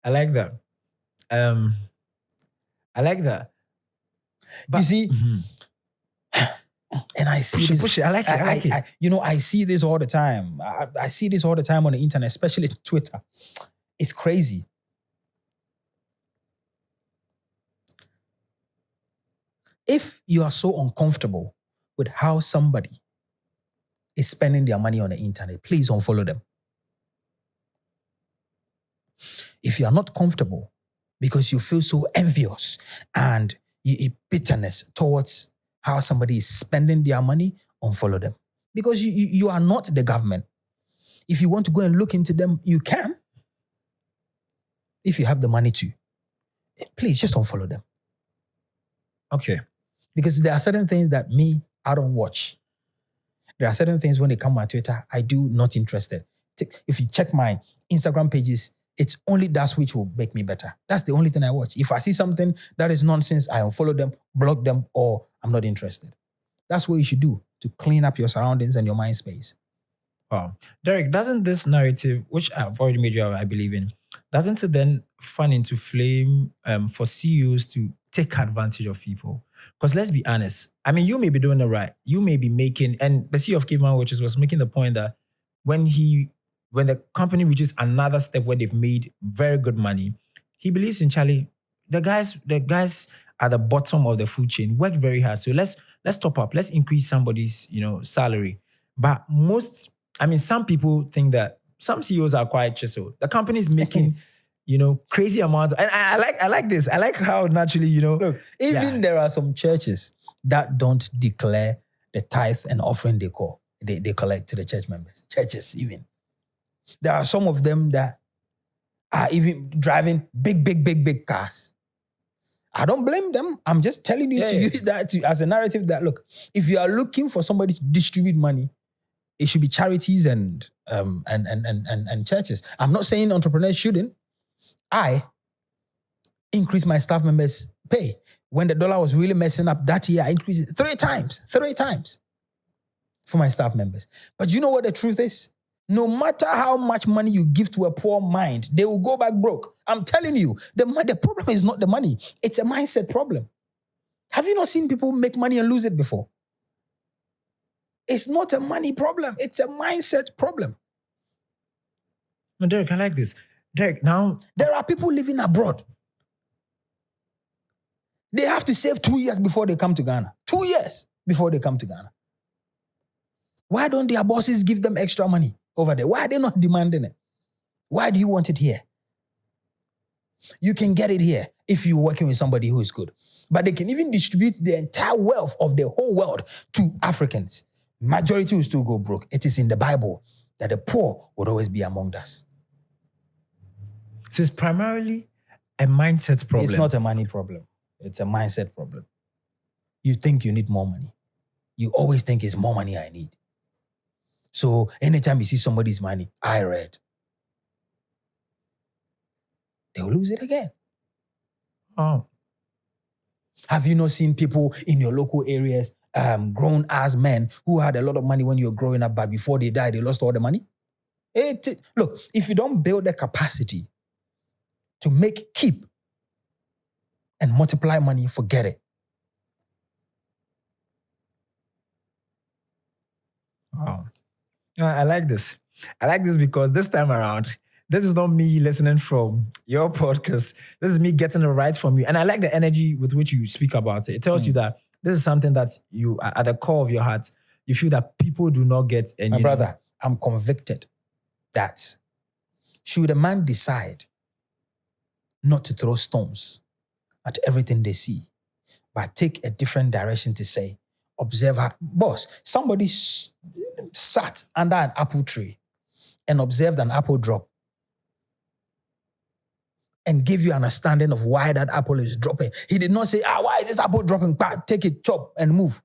I like that. I like that. But, you see, and I see this. Push it. I like it. I see this all the time. I see this all the time on the internet, especially Twitter. It's crazy. If you are so uncomfortable with how somebody is spending their money on the internet, please unfollow them. If you are not comfortable because you feel so envious and bitterness towards how somebody is spending their money, unfollow them. Because you are not the government. If you want to go and look into them, you can. If you have the money to. Please just unfollow them. Okay. Because there are certain things that I don't watch. There are certain things when they come on my Twitter, I do not interested. If you check my Instagram pages, it's only that which will make me better. That's the only thing I watch. If I see something that is nonsense, I unfollow them, block them, or I'm not interested. That's what you should do to clean up your surroundings and your mind space. Wow. Derrick, doesn't this narrative, which I've already made you, I believe in, doesn't it then fan into flame for CEOs to take advantage of people? Because let's be honest, I mean, you may be doing it right. You may be making, and the CEO of Caveman Watches was making the point that when the company reaches another step where they've made very good money, he believes in Charlie. The guys at the bottom of the food chain worked very hard. So let's top up. Let's increase somebody's salary. But some people think that some CEOs are quite chiseled. The company is making crazy amounts. And I like this. I like how naturally Look, there are some churches that don't declare the tithe and offering they collect to the church members. Churches even. There are some of them that are even driving big cars. I don't blame them. I'm just telling you to use that as a narrative that, look, if you are looking for somebody to distribute money, it should be charities and churches. I'm not saying entrepreneurs shouldn't. I increased my staff members' pay. When the dollar was really messing up that year, I increased it 3 times for my staff members. But you know what the truth is? No matter how much money you give to a poor mind, they will go back broke. I'm telling you, the problem is not the money. It's a mindset problem. Have you not seen people make money and lose it before? It's not a money problem. It's a mindset problem. No, Derrick, I like this. Derrick, now... There are people living abroad. They have to save 2 years before they come to Ghana. 2 years before they come to Ghana. Why don't their bosses give them extra money over there? Why are they not demanding it? Why do you want it here? You can get it here if you're working with somebody who is good. But they can even distribute the entire wealth of the whole world to Africans. Majority will still go broke. It is in the Bible that the poor would always be among us. So it's primarily a mindset problem. It's not a money problem. It's a mindset problem. You think you need more money. You always think it's more money I need. So anytime you see somebody's money, I read, they'll lose it again. Oh. Have you not seen people in your local areas, grown-ass men who had a lot of money when you were growing up, but before they died, they lost all the money? Look, if you don't build the capacity to keep, and multiply money, forget it. Wow. I like this. I like this because this time around, this is not me listening from your podcast. This is me getting it right from you. And I like the energy with which you speak about it. It tells you that this is something that you, at the core of your heart, you feel that people do not get. And my brother, I'm convicted that should a man decide not to throw stones at everything they see, but take a different direction to say, observe her. Boss, somebody sat under an apple tree and observed an apple drop and give you an understanding of why that apple is dropping. He did not say, why is this apple dropping? Take it, chop, and move.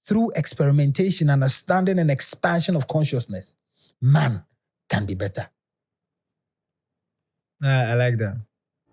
Through experimentation, understanding, and expansion of consciousness, man can be better. I like that.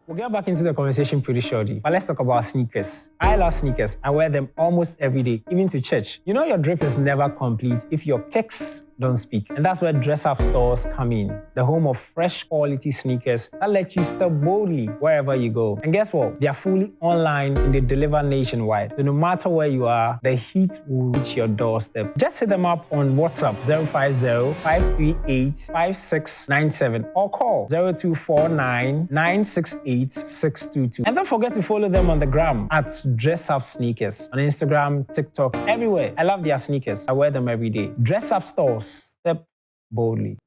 We'll get back into the conversation pretty shortly, but let's talk about sneakers. I love sneakers. I wear them almost every day, even to church. You know your drip is never complete if your kicks don't speak. And that's where Dress Up stores come in, the home of fresh quality sneakers that let you step boldly wherever you go. And guess what? They are fully online and they deliver nationwide. So no matter where you are, the heat will reach your doorstep. Just hit them up on WhatsApp 050-538-5697 or call 0249-968-622. And don't forget to follow them on the gram at Dress Up Sneakers on Instagram, TikTok, everywhere. I love their sneakers. I wear them every day. Dress Up stores. Step boldly.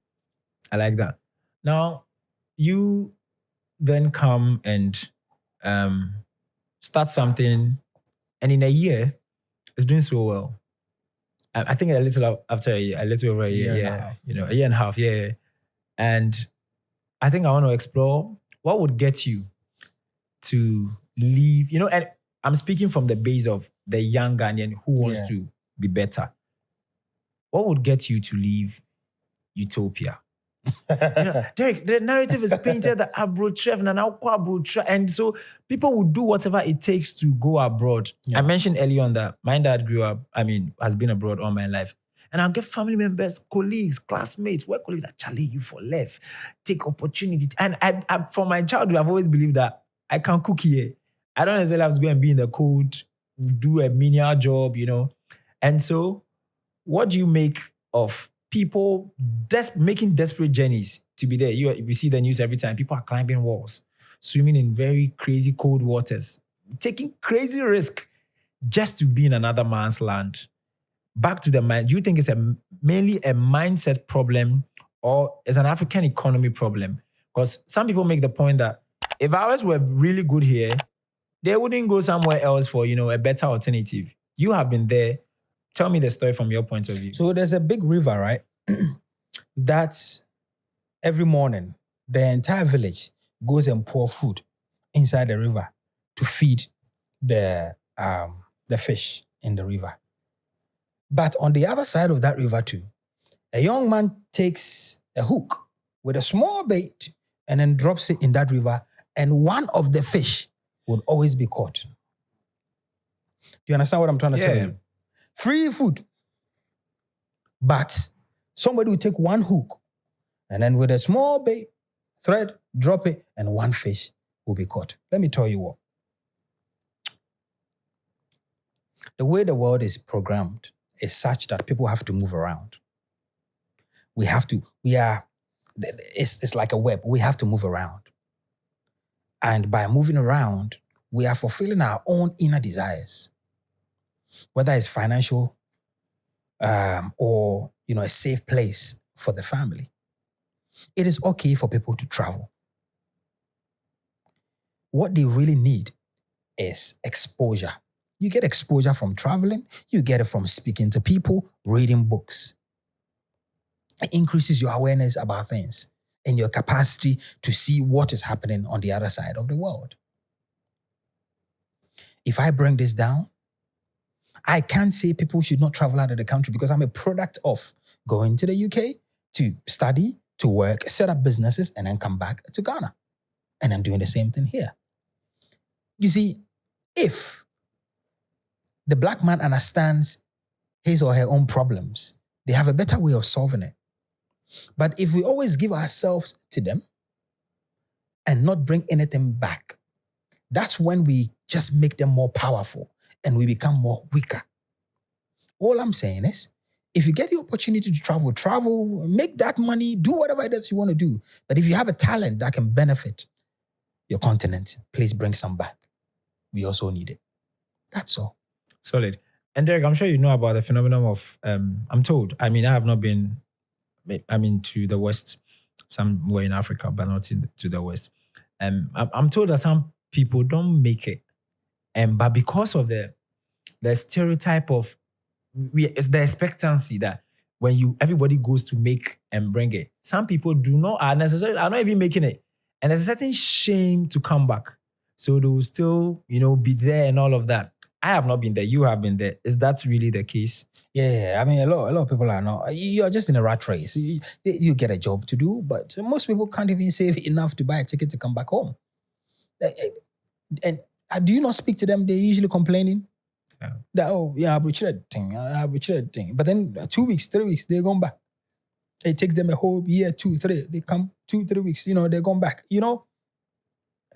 I like that. Now, you then come and start something, and in a year, it's doing so well. I think a little after a year, a little over a year, yeah. A year and a half, yeah. And I think I want to explore what would get you to leave, and I'm speaking from the base of the young Ghanaian who wants to be better. What would get you to leave Utopia? Derrick, the narrative is painted that abroad, and so people would do whatever it takes to go abroad. Yeah. I mentioned earlier on that my dad has been abroad all my life. And I'll get family members, colleagues, classmates, work colleagues that challenge you for left, take opportunity. And I, from my childhood, I've always believed that I can cook here. I don't necessarily have to go and be in the cold, do a menial job, And so, what do you make of people making desperate journeys to be there? You see the news every time. People are climbing walls, swimming in very crazy cold waters, taking crazy risk just to be in another man's land. Back to the mind. Do you think it's mainly a mindset problem or is an African economy problem? Because some people make the point that if ours were really good here, they wouldn't go somewhere else for, a better alternative. You have been there. Tell me the story from your point of view. So there's a big river, right? That's every morning, the entire village goes and pour food inside the river to feed the fish in the river. But on the other side of that river too, a young man takes a hook with a small bait and then drops it in that river, and one of the fish would always be caught. Do you understand what I'm trying to tell you? Free food. But somebody will take one hook and then with a small bait, thread, drop it, and one fish will be caught. Let me tell you what. The way the world is programmed is such that people have to move around. It's like a web. We have to move around. And by moving around, we are fulfilling our own inner desires, whether it's financial or, a safe place for the family. It is okay for people to travel. What they really need is exposure. You get exposure from traveling. You get it from speaking to people, reading books. It increases your awareness about things and your capacity to see what is happening on the other side of the world. If I bring this down, I can't say people should not travel out of the country because I'm a product of going to the UK to study, to work, set up businesses, and then come back to Ghana. And I'm doing the same thing here. You see, if the black man understands his or her own problems, they have a better way of solving it. But if we always give ourselves to them and not bring anything back, that's when we just make them more powerful and we become more weaker. All I'm saying is, if you get the opportunity to travel, make that money, do whatever it is you want to do. But if you have a talent that can benefit your continent, please bring some back. We also need it. That's all. Solid. And Derrick, I'm sure you know about the phenomenon of, I'm told, I have not been, to the West, somewhere in Africa, but not to the West. I'm told that some people don't make it. But because of the stereotype of, it's the expectancy that when everybody goes to make and bring it, some people are not even making it. And there's a certain shame to come back. So they will still, be there and all of that. I have not been there. You have been there. Is that really the case? Yeah. A lot of people are not. You are just in a rat race. You get a job to do, but most people can't even save enough to buy a ticket to come back home. And do you not speak to them? They're usually complaining. Yeah. That, I butchered thing. But then 2 weeks, 3 weeks, they're gone back. It takes them a whole year, 2, 3. They come 2, 3 weeks, they're gone back.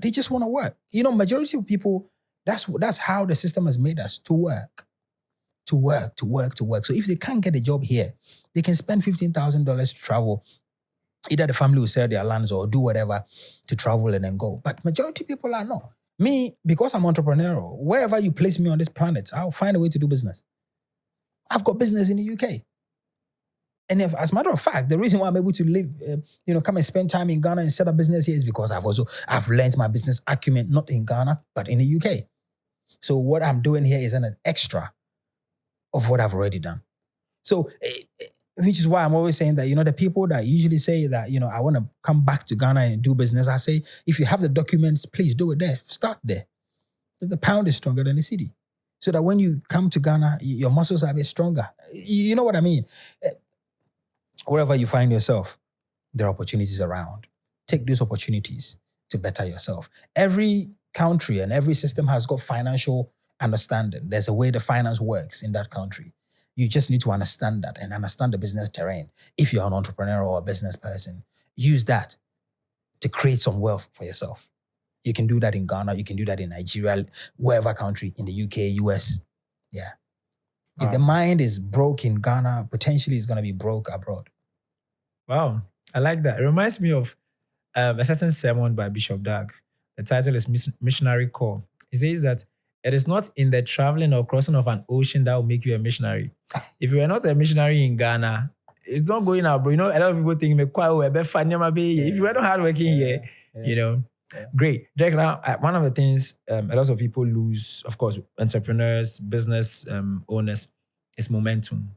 They just want to work. Majority of people, that's how the system has made us, to work. To work. So if they can't get a job here, they can spend $15,000 to travel. Either the family will sell their lands or do whatever to travel and then go. But majority of people are not. Me, because I'm entrepreneurial, wherever you place me on this planet, I'll find a way to do business. I've got business in the UK. And as a matter of fact, the reason why I'm able to live, come and spend time in Ghana and set up business here is because I've learned my business acumen, not in Ghana, but in the UK. So what I'm doing here is an extra of what I've already done. So, which is why I'm always saying that, the people that usually say that, I want to come back to Ghana and do business, I say, if you have the documents, please do it there. Start there. The pound is stronger than the cedi. So that when you come to Ghana, your muscles are a bit stronger. You know what I mean? Wherever you find yourself, there are opportunities around. Take those opportunities to better yourself. Every country and every system has got financial understanding. There's a way the finance works in that country. You just need to understand that and understand the business terrain. If you're an entrepreneur or a business person, use that to create some wealth for yourself. You can do that in Ghana. You can do that in Nigeria, wherever country, in the UK, US. Yeah. Wow. If the mind is broke in Ghana, potentially it's going to be broke abroad. Wow. I like that. It reminds me of a certain sermon by Bishop Dag. The title is Missionary Call. He says that it is not in the traveling or crossing of an ocean that will make you a missionary. If you are not a missionary in Ghana, it's not going out, bro. A lot of people think, if you are not hardworking here, Yeah. Great. Derrick, now, one of the things a lot of people lose, of course, entrepreneurs, business owners, is momentum.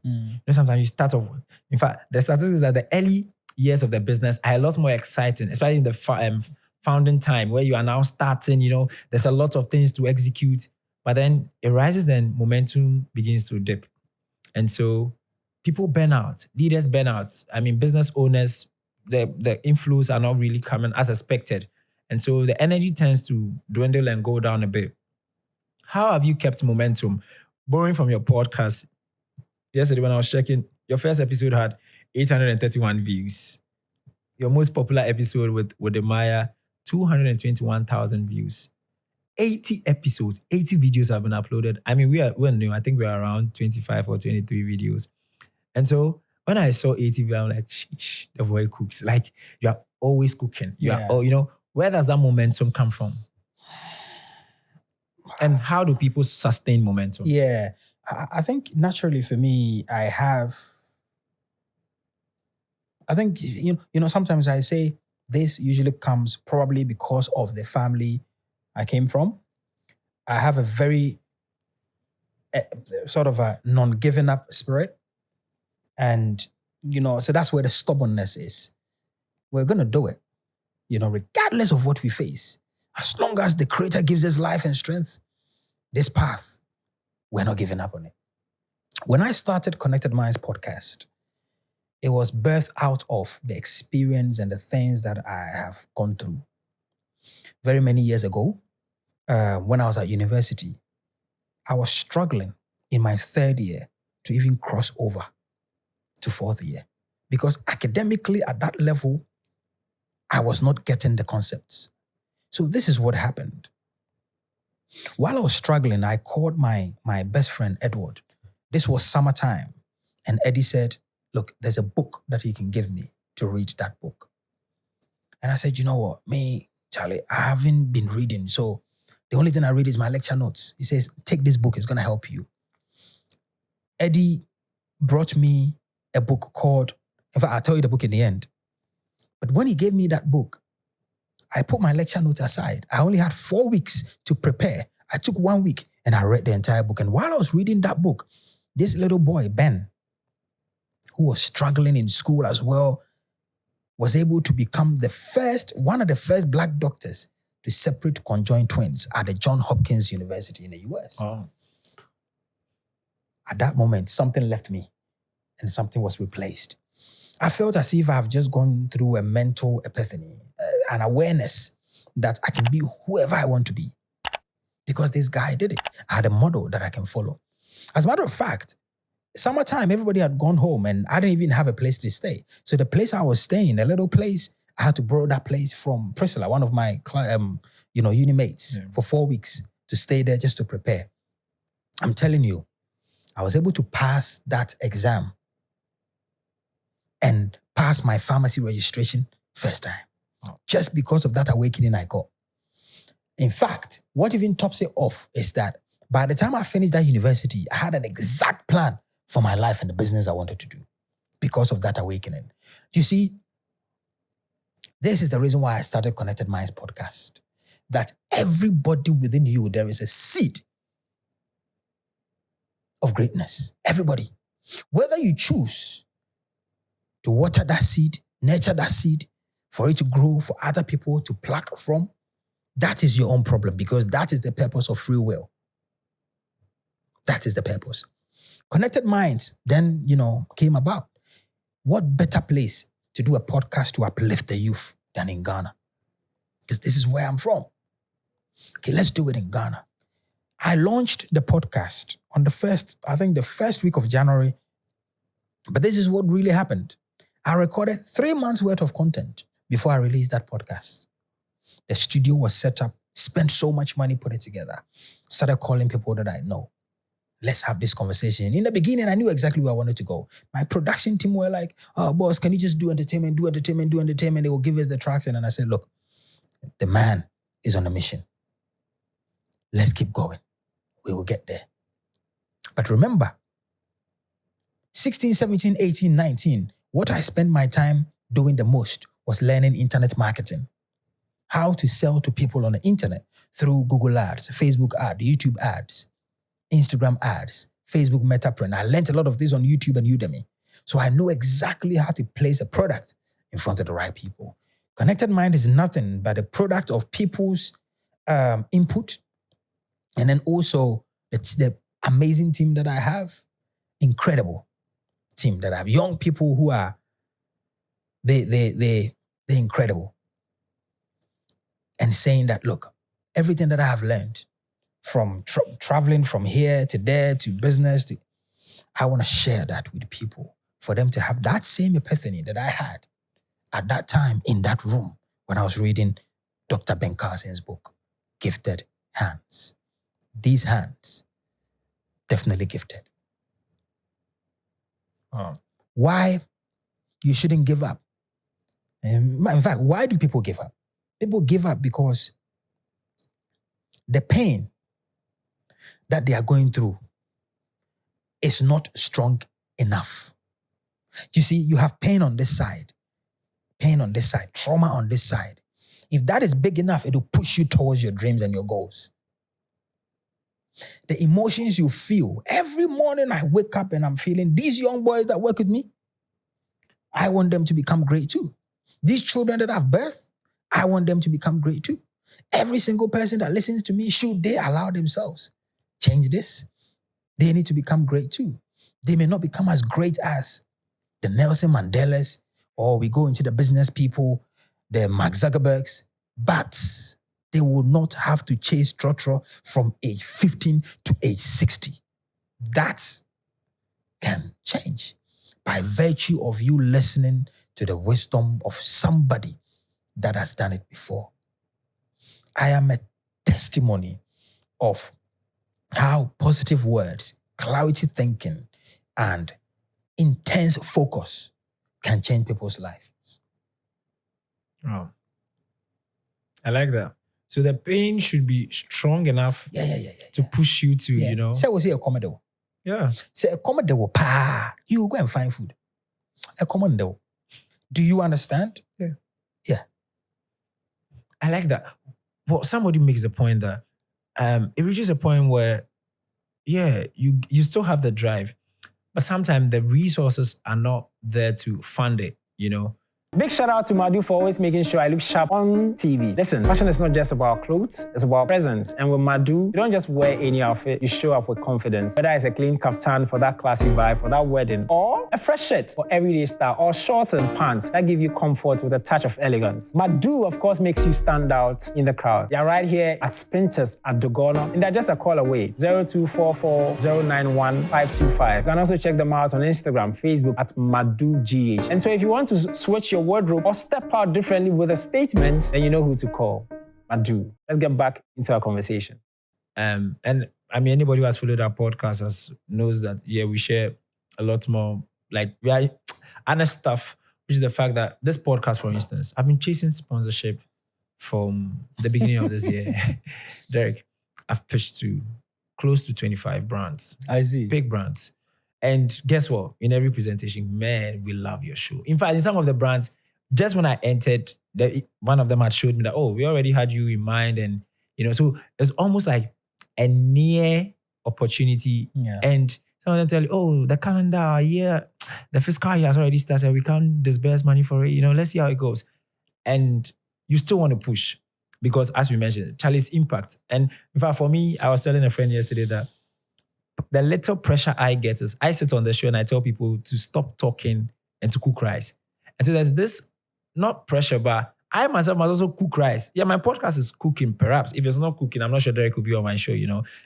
Sometimes you start off, in fact, the statistics is that the early years of the business are a lot more exciting, especially in the founding time where you are now starting, there's a lot of things to execute, but then it rises, then momentum begins to dip. And so people burn out, leaders burn out. Business owners, the inflows are not really coming as expected. And so the energy tends to dwindle and go down a bit. How have you kept momentum? Borrowing from your podcast, yesterday when I was checking, your first episode had 831 views. Your most popular episode with the Maya, 221,000 views. 80 episodes, 80 videos have been uploaded. We're new. I think we're around 25 or 23 videos. And so when I saw 80 videos, I'm like, sheesh, the boy cooks. Like, you are always cooking. Where does that momentum come from? And how do people sustain momentum? Yeah. I think naturally for me, I think, sometimes I say this usually comes probably because of the family I came from. I have a very sort of a non-giving up spirit. And, so that's where the stubbornness is. We're going to do it, regardless of what we face. As long as the Creator gives us life and strength, this path, we're not giving up on it. When I started Konnected Minds Podcast, it was birthed out of the experience and the things that I have gone through. Very many years ago, when I was at university, I was struggling in my third year to even cross over to fourth year. Because academically at that level, I was not getting the concepts. So this is what happened. While I was struggling, I called my best friend, Edward. This was summertime. And Eddie said, look, there's a book that he can give me to read that book. And I said, you know what? Me, Charlie, I haven't been reading. So the only thing I read is my lecture notes. He says, take this book. It's going to help you. Eddie brought me a book called, in fact, I'll tell you the book in the end. But when he gave me that book, I put my lecture notes aside. I only had 4 weeks to prepare. I took 1 week and I read the entire book. And while I was reading that book, this little boy, Ben, who was struggling in school as well, was able to become one of the first Black doctors to separate conjoined twins at the Johns Hopkins University in the US. Oh. At that moment, something left me and something was replaced. I felt as if I've just gone through a mental epiphany, an awareness that I can be whoever I want to be because this guy did it. I had a model that I can follow. As a matter of fact, summertime, everybody had gone home and I didn't even have a place to stay. So the place I was staying, a little place, I had to borrow that place from Priscilla, one of my uni mates, for 4 weeks to stay there just to prepare. I'm telling you, I was able to pass that exam and pass my pharmacy registration first time. Just because of that awakening I got. In fact, what even tops it off is that by the time I finished that university, I had an exact plan for my life and the business I wanted to do because of that awakening. You see, this is the reason why I started Konnected Minds Podcast. That everybody within you, there is a seed of greatness. Everybody. Whether you choose to water that seed, nurture that seed, for it to grow, for other people to pluck from, that is your own problem because that is the purpose of free will. That is the purpose. Konnected Minds then, came about. What better place to do a podcast to uplift the youth than in Ghana? Because this is where I'm from. Okay, let's do it in Ghana. I launched the podcast on the first week of January. But this is what really happened. I recorded 3 months worth of content before I released that podcast. The studio was set up, spent so much money, put it together. Started calling people that I know. Let's have this conversation. In the beginning, I knew exactly where I wanted to go. My production team were like, oh, boss, can you just do entertainment? They will give us the traction. And I said, look, the man is on a mission. Let's keep going. We will get there. But remember, 16, 17, 18, 19, what I spent my time doing the most was learning internet marketing. How to sell to people on the internet through Google ads, Facebook ads, YouTube ads, Instagram ads, Facebook Meta print. I learned a lot of this on YouTube and Udemy. So I know exactly how to place a product in front of the right people. Konnected Mind is nothing but a product of people's input. And then also the amazing team that I have, incredible team that I have. Young people who are, they're incredible. And saying that, look, everything that I have learned from traveling from here to there to business, I want to share that with people for them to have that same epiphany that I had at that time in that room when I was reading Dr. Ben Carson's book, Gifted Hands. These hands, definitely gifted. Why you shouldn't give up? In fact, why do people give up? People give up because the pain that they are going through is not strong enough. You see, you have pain on this side, trauma on this side. If that is big enough, it will push you towards your dreams and your goals. The emotions you feel, every morning I wake up and I'm feeling these young boys that work with me, I want them to become great too. These children that I've birthed, I want them to become great too. Every single person that listens to me, should they allow themselves change this? They need to become great too. They may not become as great as the Nelson Mandelas, or we go into the business people, the Mark Zuckerbergs, but they will not have to chase trotro from age 15 to age 60. That can change by virtue of you listening to the wisdom of somebody that has done it before. I am a testimony of how positive words, clarity thinking, and intense focus can change people's life. Oh, I like that. So the pain should be strong enough to push you to, you know. Say we say a commodore. Yeah. Say a commodore, you go and find food. A commodore. Do you understand? Yeah. Yeah. I like that. Well, somebody makes the point that it reaches a point where, you still have the drive, but sometimes the resources are not there to fund it, you know. Big shout out to Madu for always making sure I look sharp on TV. Listen, fashion is not just about clothes, it's about presence. And with Madu, you don't just wear any outfit, you show up with confidence. Whether it's a clean kaftan for that classy vibe for that wedding, or a fresh shirt for everyday style, or shorts and pants that give you comfort with a touch of elegance. Madu, of course, makes you stand out in the crowd. They're right here at Spinters at Dogono, and they're just a call away. 0244 091 525. You can also check them out on Instagram, Facebook at MaduGH. And so if you want to switch your wardrobe or step out differently with a statement, then you know who to call. Madu. Let's get back into our conversation. And I mean, anybody who has followed our podcast knows that, we share a lot more, like, we are honest stuff, which is the fact that this podcast, for instance, I've been chasing sponsorship from the beginning of this year. Derrick, I've pitched to close to 25 brands. I see. Big brands. And guess what? In every presentation, man, we love your show. In fact, in some of the brands, just when I entered, one of them had showed me that, we already had you in mind. And, so it's almost like a near opportunity. Yeah. And some of them tell you, the calendar, the fiscal year has already started. We can't disburse money for it. Let's see how it goes. And you still want to push because, as we mentioned, Charlie's impact. And in fact, for me, I was telling a friend yesterday that the little pressure I get is I sit on the show and I tell people to stop talking and to cook rice. And so there's this, not pressure, but I myself must also cook rice. Yeah, my podcast is cooking, perhaps. If it's not cooking, I'm not sure Derrick could be on my show,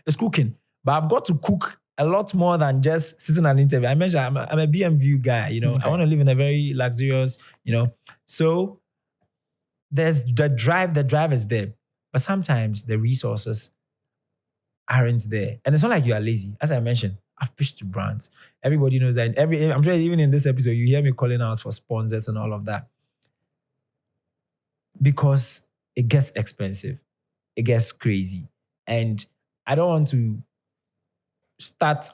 It's cooking. But I've got to cook a lot more than just sitting on an interview. I mentioned I'm a BMW guy, Okay. I want to live in a very luxurious, So there's the drive is there. But sometimes the resources aren't there. And it's not like you are lazy. As I mentioned, I've pitched to brands. Everybody knows that. I'm sure even in this episode, you hear me calling out for sponsors and all of that. Because it gets expensive. It gets crazy. And I don't want to start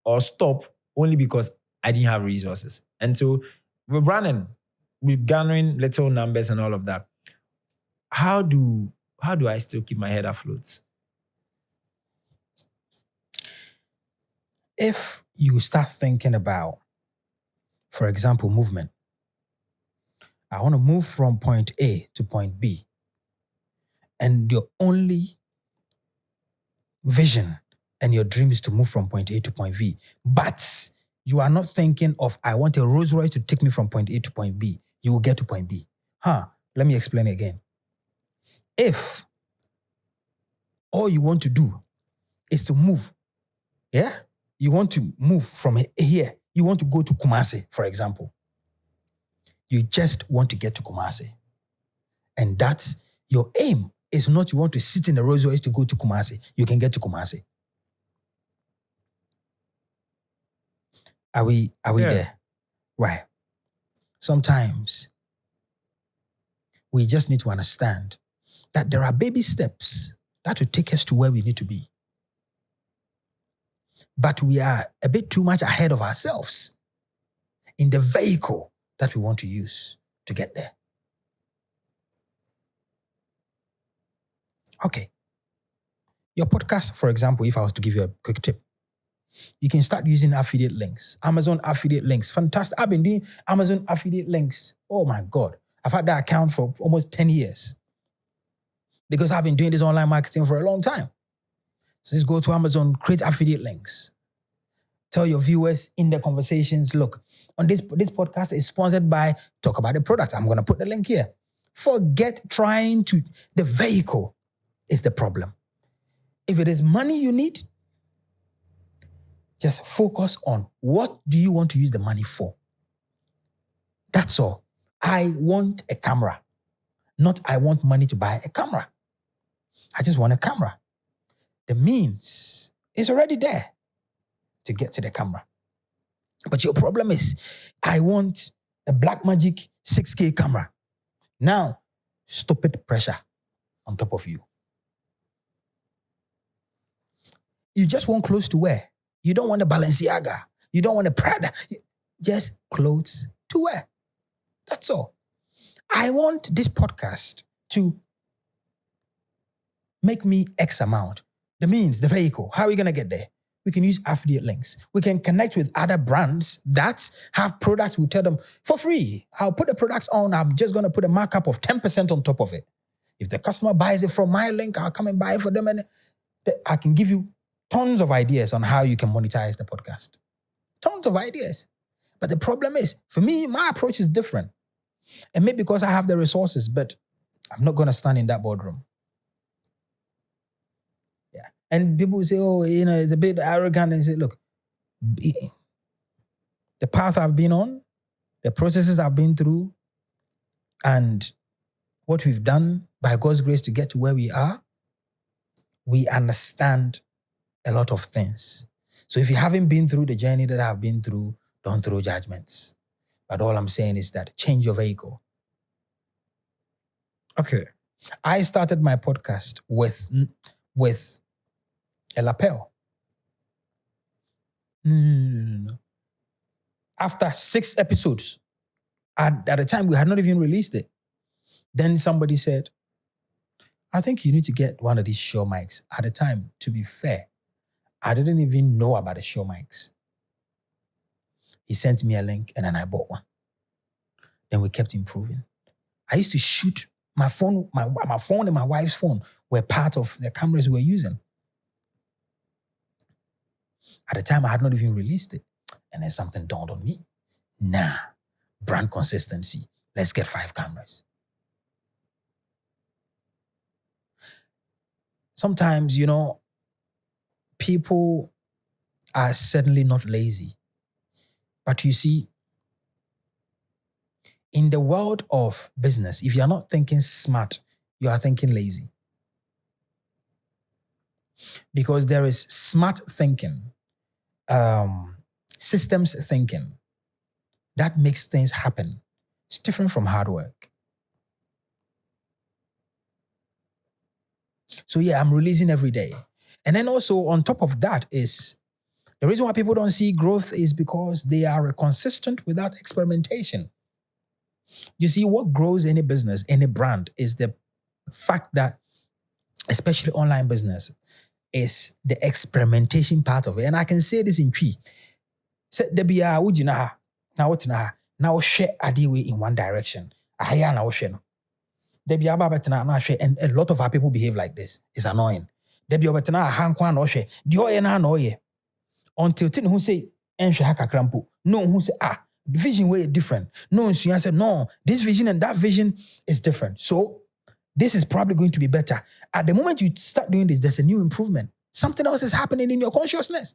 or stop only because I didn't have resources. And so we're gathering little numbers and all of that. How do I still keep my head afloat? If you start thinking about, for example, movement, I want to move from point A to point B, and your only vision and your dream is to move from point A to point B, but you are not thinking of, I want a Rolls Royce to take me from point A to point B. You will get to point B. Let me explain again. If all you want to do is to move, you want to move from here. You want to go to Kumasi, for example. You just want to get to Kumasi. And that's your aim. Is not you want to sit in the Rolls Royce to go to Kumasi. You can get to Kumasi. Are we there? Right. Sometimes we just need to understand that there are baby steps that will take us to where we need to be. but we are a bit too much ahead of ourselves in the vehicle that we want to use to get there. Okay. Your podcast, for example, if I was to give you a quick tip, you can start using affiliate links. Amazon affiliate links. Fantastic. I've been doing Amazon affiliate links. Oh my God. I've had that account for almost 10 years because I've been doing this online marketing for a long time. So just go to Amazon, create affiliate links. Tell your viewers in the conversations, look, on this podcast is sponsored by Talk About the Product. I'm going to put the link here. Forget trying to, the vehicle is the problem. If it is money you need, just focus on what do you want to use the money for. That's all. I want a camera, not I want money to buy a camera. I just want a camera. The means is already there to get to the camera. But your problem is, I want a Blackmagic 6K camera. Now, stupid pressure on top of you. You just want clothes to wear. You don't want a Balenciaga. You don't want a Prada. Just clothes to wear. That's all. I want this podcast to make me X amount. The means, the vehicle. How are we going to get there? We can use affiliate links. We can connect with other brands that have products. We tell them for free. I'll put the products on. I'm just going to put a markup of 10% on top of it. If the customer buys it from my link, I'll come and buy it for them. And I can give you tons of ideas on how you can monetize the podcast. Tons of ideas. But the problem is, for me, my approach is different. And maybe because I have the resources, but I'm not going to stand in that boardroom. Yeah. And people say, oh, it's a bit arrogant. And say, look, the path I've been on, the processes I've been through, and what we've done by God's grace to get to where we are, we understand a lot of things. So if you haven't been through the journey that I've been through, don't throw judgments. But all I'm saying is that change your vehicle. Okay. I started my podcast with a lapel. No. After 6 episodes, at the time we had not even released it, then somebody said, I think you need to get one of these show mics. At the time, to be fair, I didn't even know about the show mics. He sent me a link and then I bought one. Then we kept improving. I used to shoot my phone, my phone and my wife's phone were part of the cameras we were using. At the time, I had not even released it. And then something dawned on me. Nah, brand consistency. Let's get 5 cameras. Sometimes, people are certainly not lazy. But you see, in the world of business, if you're not thinking smart, you are thinking lazy. Because there is smart thinking, systems thinking, that makes things happen. It's different from hard work. So yeah, I'm releasing every day. And then also on top of that is, the reason why people don't see growth is because they are consistent without experimentation. You see, what grows any business, any brand, is the fact that, especially online business, is the experimentation part of it. And I can say this in Twi. Now share adiwe in one direction. And a lot of our people behave like this. It's annoying. Until tin who say no who say the vision way different. No, so you said no, this vision and that vision is different. So this is probably going to be better. At the moment you start doing this, there's a new improvement. Something else is happening in your consciousness.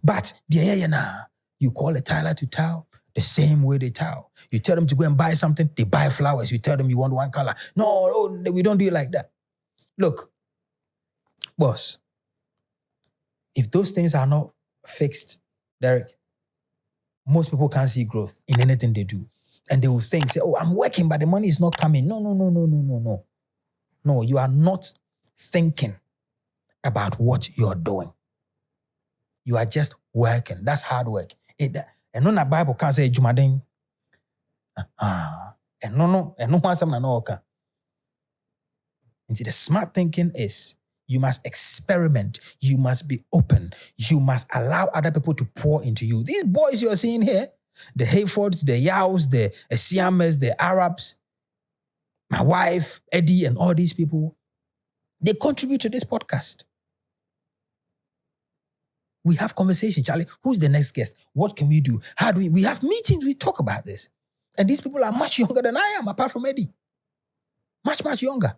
But you call a tiler to tile the same way they tile. You tell them to go and buy something, they buy flowers. You tell them you want one color. No, we don't do it like that. Look, boss, if those things are not fixed, Derrick, most people can't see growth in anything they do. And they will say, oh, I'm working, but the money is not coming. No. No, you are not thinking about what you're doing. You are just working. That's hard work. And no, the Bible can't say Jumadin. And no one some no okay. And the smart thinking is you must experiment. You must be open. You must allow other people to pour into you. These boys you're seeing here, the Hayfords, the Yaos, the Siames, the Arabs, my wife, Eddie, and all these people, they contribute to this podcast. We have conversation, Charlie. Who's the next guest? What can we do? How do we have meetings? We talk about this. And these people are much younger than I am, apart from Eddie. Much, much younger.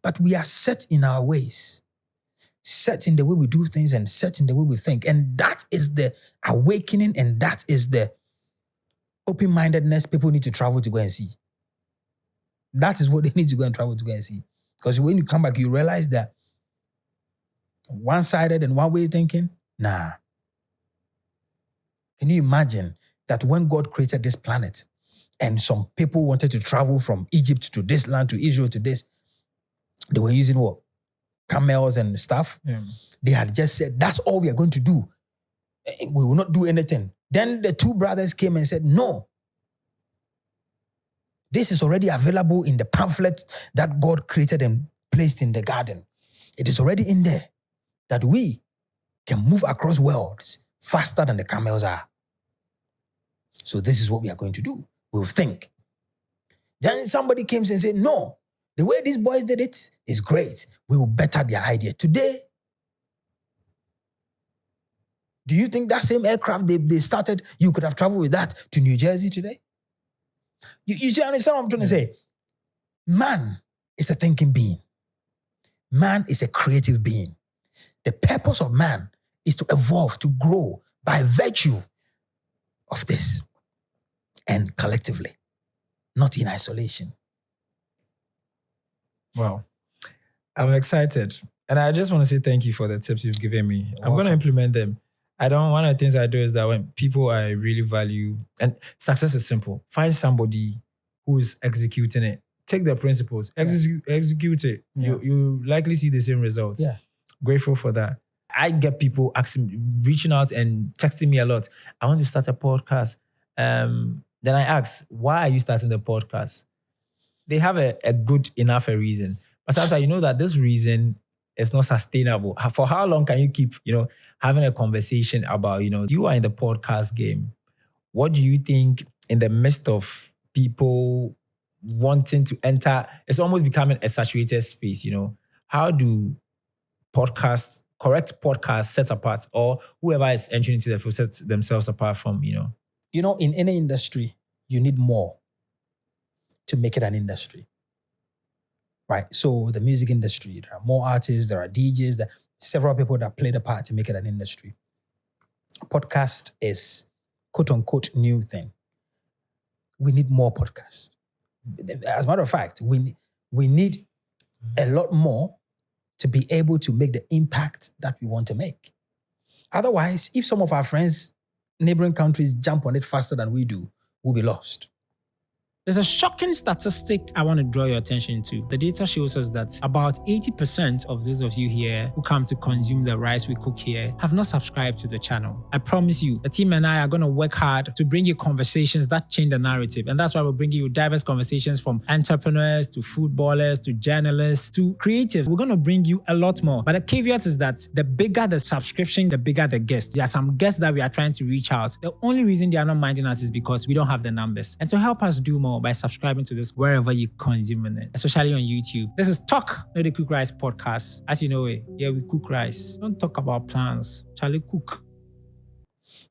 But we are set in our ways, set in the way we do things and set in the way we think. And that is the awakening and that is the open-mindedness people need to travel to go and see. That is what they need to go and travel to go and see. Because when you come back, you realize that one-sided and one-way thinking, nah. Can you imagine that when God created this planet and some people wanted to travel from Egypt to this land, to Israel, to this, they were using what? Camels and stuff. Yeah. They had just said, that's all we are going to do. We will not do anything. Then the two brothers came and said, no. This is already available in the pamphlet that God created and placed in the garden. It is already in there that we can move across worlds faster than the camels are. So this is what we are going to do. We'll think. Then somebody came and said, no, the way these boys did it is great. We will better their idea. Today, do you think that same aircraft they started, you could have traveled with that to New Jersey today? You see, understand what I'm trying to say? Man is a thinking being. Man is a creative being. The purpose of man is to evolve, to grow by virtue of this and collectively, not in isolation. Wow. I'm excited. And I just want to say thank you for the tips you've given me. I'm going to implement them. One of the things I do is that when people I really value, and success is simple. Find somebody who's executing it. Take the principles, execute it. Yeah. You likely see the same results. Yeah. Grateful for that. I get people reaching out and texting me a lot. I want to start a podcast. Then I ask, why are you starting the podcast? They have a good enough a reason. But sometimes you know that this reason is not sustainable. For how long can you keep, having a conversation about, you are in the podcast game. What do you think in the midst of people wanting to enter, it's almost becoming a saturated space, How do correct podcasts set apart, or whoever is entering into the field sets themselves apart from, in any industry, you need more to make it an industry, right? So the music industry, there are more artists, there are DJs, there are several people that play the part to make it an industry. Podcast is quote unquote new thing. We need more podcasts. As a matter of fact, we need a lot more to be able to make the impact that we want to make. Otherwise, if some of our friends, neighboring countries jump on it faster than we do, we'll be lost. There's a shocking statistic I want to draw your attention to. The data shows us that about 80% of those of you here who come to consume the rice we cook here have not subscribed to the channel. I promise you, the team and I are going to work hard to bring you conversations that change the narrative. And that's why we're bringing you diverse conversations from entrepreneurs to footballers to journalists to creatives. We're going to bring you a lot more. But the caveat is that the bigger the subscription, the bigger the guests. There are some guests that we are trying to reach out. The only reason they are not minding us is because we don't have the numbers. And to help us do more, by subscribing to this wherever you consuming it, especially on YouTube. This is Talk, Not the Cook Rice podcast. As you know, yeah, we cook rice. Don't talk about plans. Charlie, cook.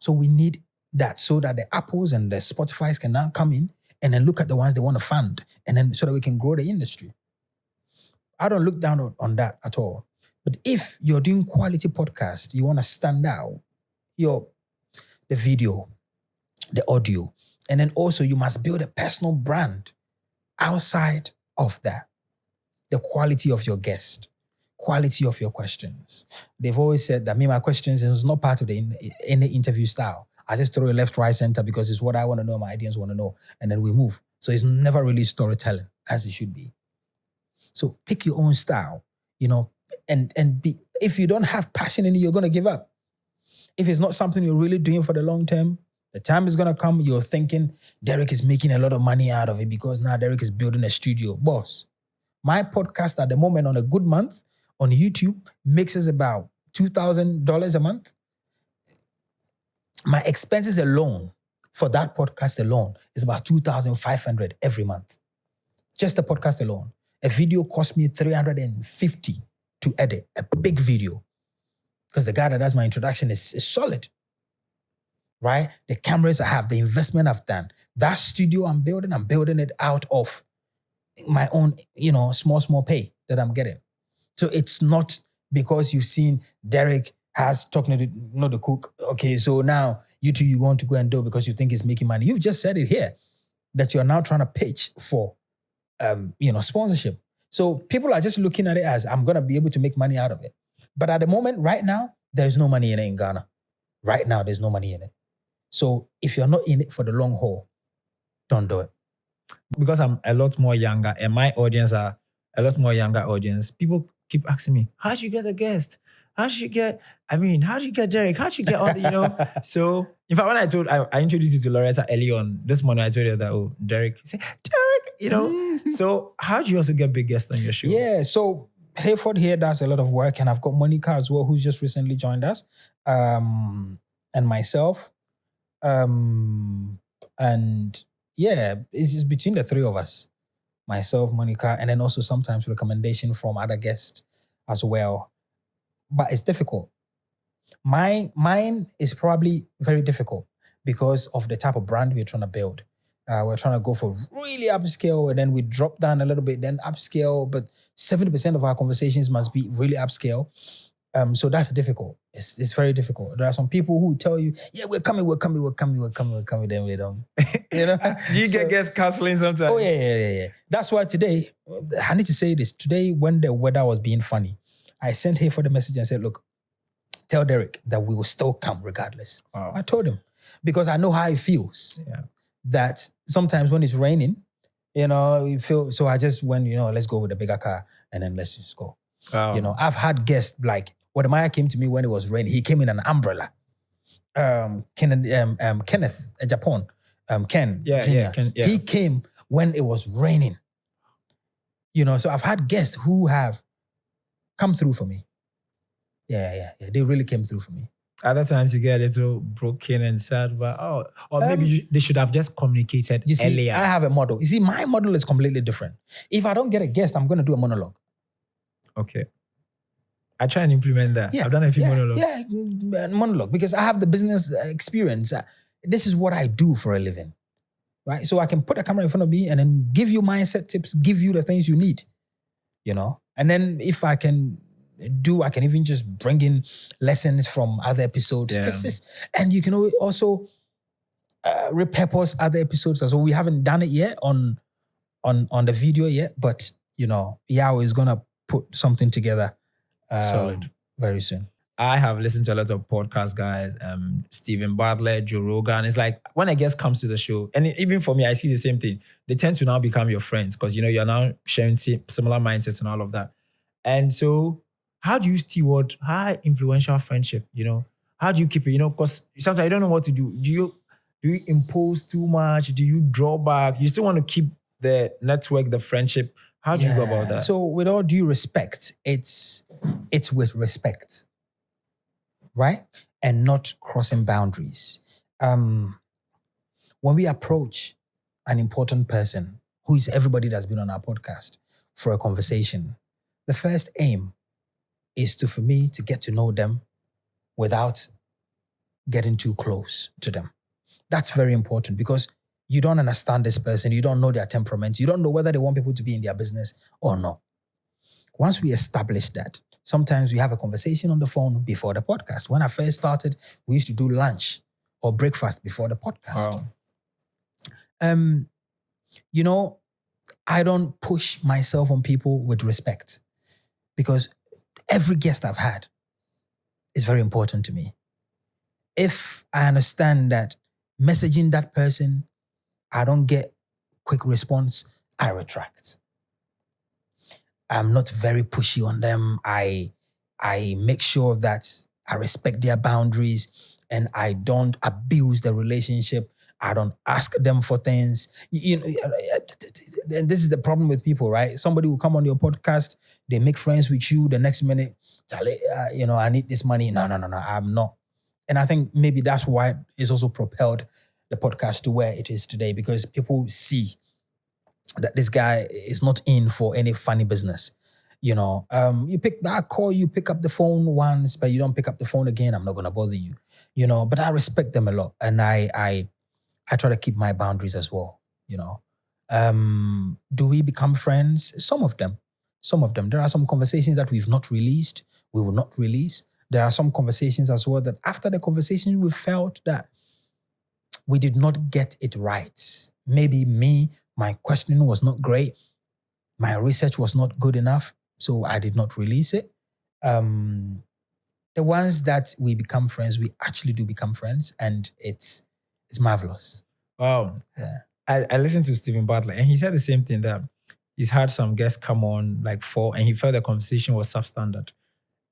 So we need that so that the Apples and the Spotifys can now come in and then look at the ones they want to fund and then so that we can grow the industry. I don't look down on that at all. But if you're doing quality podcast, you want to stand out, the video, the audio, and then also you must build a personal brand outside of that. The quality of your guest, quality of your questions. They've always said that my questions is not part of any interview style. I just throw it left, right, center because it's what I want to know, my audience want to know, and then we move. So it's never really storytelling as it should be. So pick your own style, and be. If you don't have passion in it, you're going to give up. If it's not something you're really doing for the long term, the time is going to come, you're thinking, Derrick is making a lot of money out of it because now Derrick is building a studio. Boss, my podcast at the moment on a good month on YouTube makes us about $2,000 a month. My expenses alone for that podcast alone is about $2,500 every month. Just the podcast alone. A video cost me $350 to edit, a big video. Because the guy that does my introduction is solid. Right? The cameras I have, the investment I've done. That studio I'm building it out of my own, small pay that I'm getting. So it's not because you've seen Derrick has talking to the cook. Okay, so now you want to go and do it because you think he's making money. You've just said it here that you're now trying to pitch for, sponsorship. So people are just looking at it as I'm going to be able to make money out of it. But at the moment, right now, there's no money in it in Ghana. Right now, there's no money in it. So if you're not in it for the long haul, don't do it. Because I'm a lot more younger and my audience are a lot more younger audience, people keep asking me, how did you get a guest? How did you get Derrick? How did you get all the, So, in fact, when I introduced you to Loretta early on, this morning I told her that, Derrick. He said, Derrick, So how do you also get big guests on your show? Yeah, so Hayford here does a lot of work, and I've got Monica as well, who's just recently joined us, and myself. And yeah, it's just between the three of us, myself, Monica, and then also sometimes recommendation from other guests as well. But it's difficult. Mine is probably very difficult because of the type of brand we're trying to build. We're trying to go for really upscale, and then we drop down a little bit, then upscale, but 70% of our conversations must be really upscale. So that's difficult. It's very difficult. There are some people who tell you, yeah, we're coming, then we don't. Do you get guests counseling sometimes? Oh, yeah. That's why today, I need to say this. Today, when the weather was being funny, I sent him for the message and said, look, tell Derrick that we will still come regardless. Wow. I told him because I know how he feels. Yeah. That sometimes when it's raining, you feel, so I just went, let's go with a bigger car and then let's just go. Wow. I've had guests like, Wadamaya came to me when it was raining. He came in an umbrella. Kenneth, Japan, Ken Jr. Ken, yeah. He came when it was raining. So I've had guests who have come through for me. Yeah. They really came through for me. Other times you get a little broken and sad, but or maybe they should have just communicated earlier. I have a model. You see, my model is completely different. If I don't get a guest, I'm going to do a monologue. Okay. I try and implement that. Yeah, I've done a few monologues. Yeah, monologue, because I have the business experience. This is what I do for a living, right? So I can put a camera in front of me and then give you mindset tips, give you the things you need, And then if I can I can even just bring in lessons from other episodes. Yeah. And you can also repurpose other episodes as well. We haven't done it yet on the video yet, but Yao is gonna put something together Solid. very soon. I have listened to a lot of podcast guys, Stephen Bartlett, Joe Rogan. It's like when a guest comes to the show, and even for me, I see the same thing. They tend to now become your friends because you're now sharing similar mindsets and all of that. And so, how do you steward high influential friendship? How do you keep it? Because sometimes I don't know what to do. Do you impose too much? Do you draw back? You still want to keep the network, the friendship. How do you go about that? So, with all due respect, it's with respect, right? And not crossing boundaries. When we approach an important person, who is everybody that's been on our podcast, for a conversation, the first aim is for me to get to know them without getting too close to them. That's very important because you don't understand this person. You don't know their temperament. You don't know whether they want people to be in their business or not. Once we establish that, sometimes we have a conversation on the phone before the podcast. When I first started, we used to do lunch or breakfast before the podcast. Wow. I don't push myself on people with respect because every guest I've had is very important to me. If I understand that messaging that person, I don't get quick response, I retract. I'm not very pushy on them. I make sure that I respect their boundaries, and I don't abuse the relationship. I don't ask them for things. And this is the problem with people, right? Somebody will come on your podcast, they make friends with you. The next minute, Charlie, I need this money. No, I'm not. And I think maybe that's why it's also propelled the podcast to where it is today, because people see that this guy is not in for any funny business. I call you, pick up the phone once, but you don't pick up the phone again, I'm not going to bother you. But I respect them a lot. And I try to keep my boundaries as well, Do we become friends? Some of them. There are some conversations that we've not released, we will not release. There are some conversations as well that after the conversation, we felt that we did not get it right. Maybe my questioning was not great. My research was not good enough, so I did not release it. The ones that we become friends, we actually do become friends, and it's marvelous. Wow. Yeah. I listened to Stephen Butler, and he said the same thing, that he's had some guests come on like 4, and he felt the conversation was substandard.